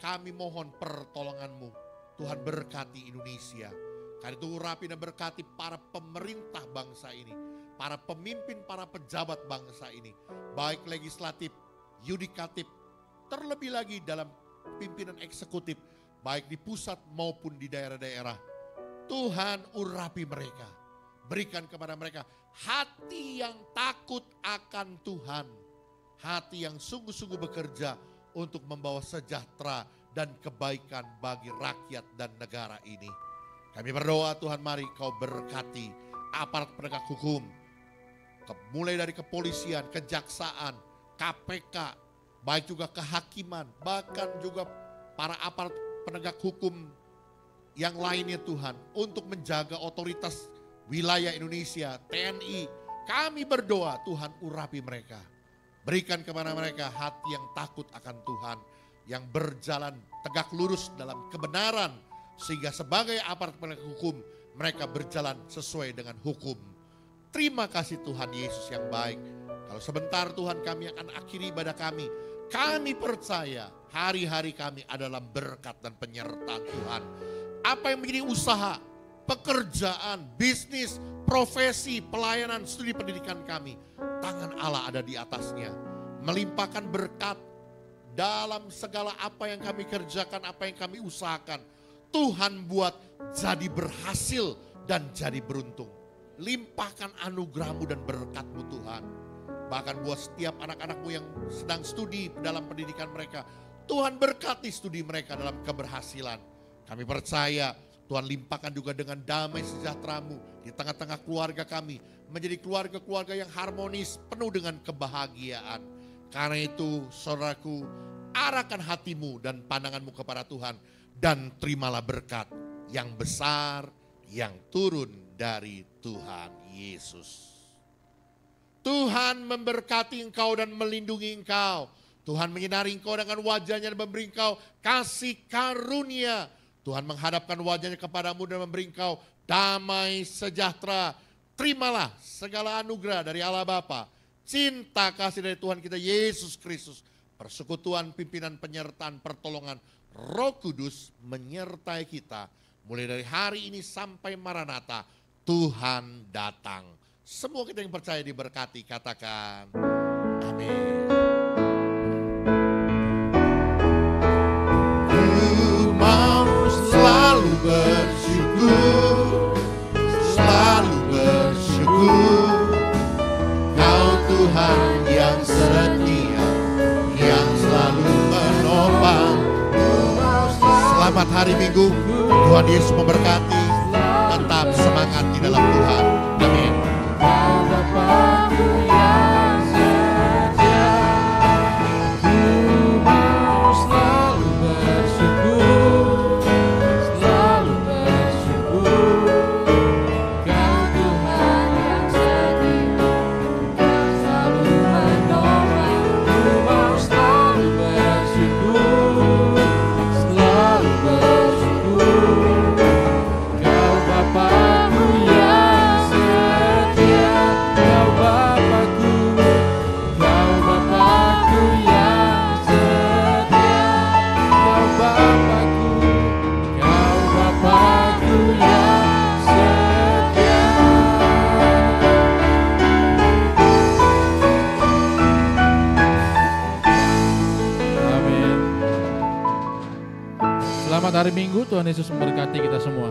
Kami mohon pertolongan-Mu. Tuhan berkati Indonesia. Karena itu urapi dan berkati para pemerintah bangsa ini. Para pemimpin, para pejabat bangsa ini. Baik legislatif, yudikatif, terlebih lagi dalam pimpinan eksekutif. Baik di pusat maupun di daerah-daerah. Tuhan urapi mereka. Berikan kepada mereka hati yang takut akan Tuhan. Hati yang sungguh-sungguh bekerja untuk membawa sejahtera dan kebaikan bagi rakyat dan negara ini. Kami berdoa Tuhan, mari Kau berkati aparat penegak hukum, mulai dari kepolisian, kejaksaan, KPK, baik juga kehakiman, bahkan juga para aparat penegak hukum yang lainnya Tuhan, untuk menjaga otoritas wilayah Indonesia, TNI. Kami berdoa Tuhan, urapi mereka. Berikan kepada mereka hati yang takut akan Tuhan, yang berjalan tegak lurus dalam kebenaran, sehingga sebagai aparat penegak hukum mereka berjalan sesuai dengan hukum. Terima kasih Tuhan Yesus yang baik. Kalau sebentar Tuhan kami akan akhiri ibadah kami, Kami percaya hari-hari kami adalah berkat dan penyertaan Tuhan. Apa yang menjadi usaha, pekerjaan, bisnis, profesi, pelayanan, studi pendidikan kami, tangan Allah ada di atasnya. Melimpahkan berkat dalam segala apa yang kami kerjakan, apa yang kami usahakan. Tuhan buat jadi berhasil dan jadi beruntung. Limpahkan anugerah-Mu dan berkat-Mu Tuhan. Bahkan buat setiap anak-anak-Mu yang sedang studi dalam pendidikan mereka, Tuhan berkati studi mereka dalam keberhasilan. Kami percaya Tuhan limpahkan juga dengan damai sejahtera-Mu di tengah-tengah keluarga kami. Menjadi keluarga-keluarga yang harmonis, penuh dengan kebahagiaan. Karena itu saudaraku, arahkan hatimu dan pandanganmu kepada Tuhan. Dan terimalah berkat yang besar yang turun dari Tuhan Yesus. Tuhan memberkati engkau dan melindungi engkau. Tuhan menyinari engkau dengan wajahnya dan memberi engkau kasih karunia. Tuhan menghadapkan wajahnya kepadamu dan memberi engkau damai sejahtera. Terimalah segala anugerah dari Allah Bapa, cinta kasih dari Tuhan kita Yesus Kristus, persekutuan, pimpinan, penyertaan, pertolongan Roh Kudus menyertai kita. Mulai dari hari ini sampai Maranatha, Tuhan datang. Semua kita yang percaya diberkati, katakan amin. Ku mau selalu bersyukur, selalu bersyukur. Kau Tuhan yang setia, yang selalu menopang. Selamat hari Minggu, Tuhan Yesus memberkati. Tetap semangat di dalam Tuhan. Amin. Bapakku yang setia, ku mau selalu bersyukur, selalu bersyukur. Kau Tuhan yang setia, yang selalu menolong. Ku mau selalu bersyukur, selalu bersyukur. Kau Bapakku yang setia, Kau Bapakku, Kau Bapakku yang setia, Kau Bapakku, Kau Bapakku yang setia. Amin. Selamat hari Minggu, Tuhan Yesus memberkati kita semua.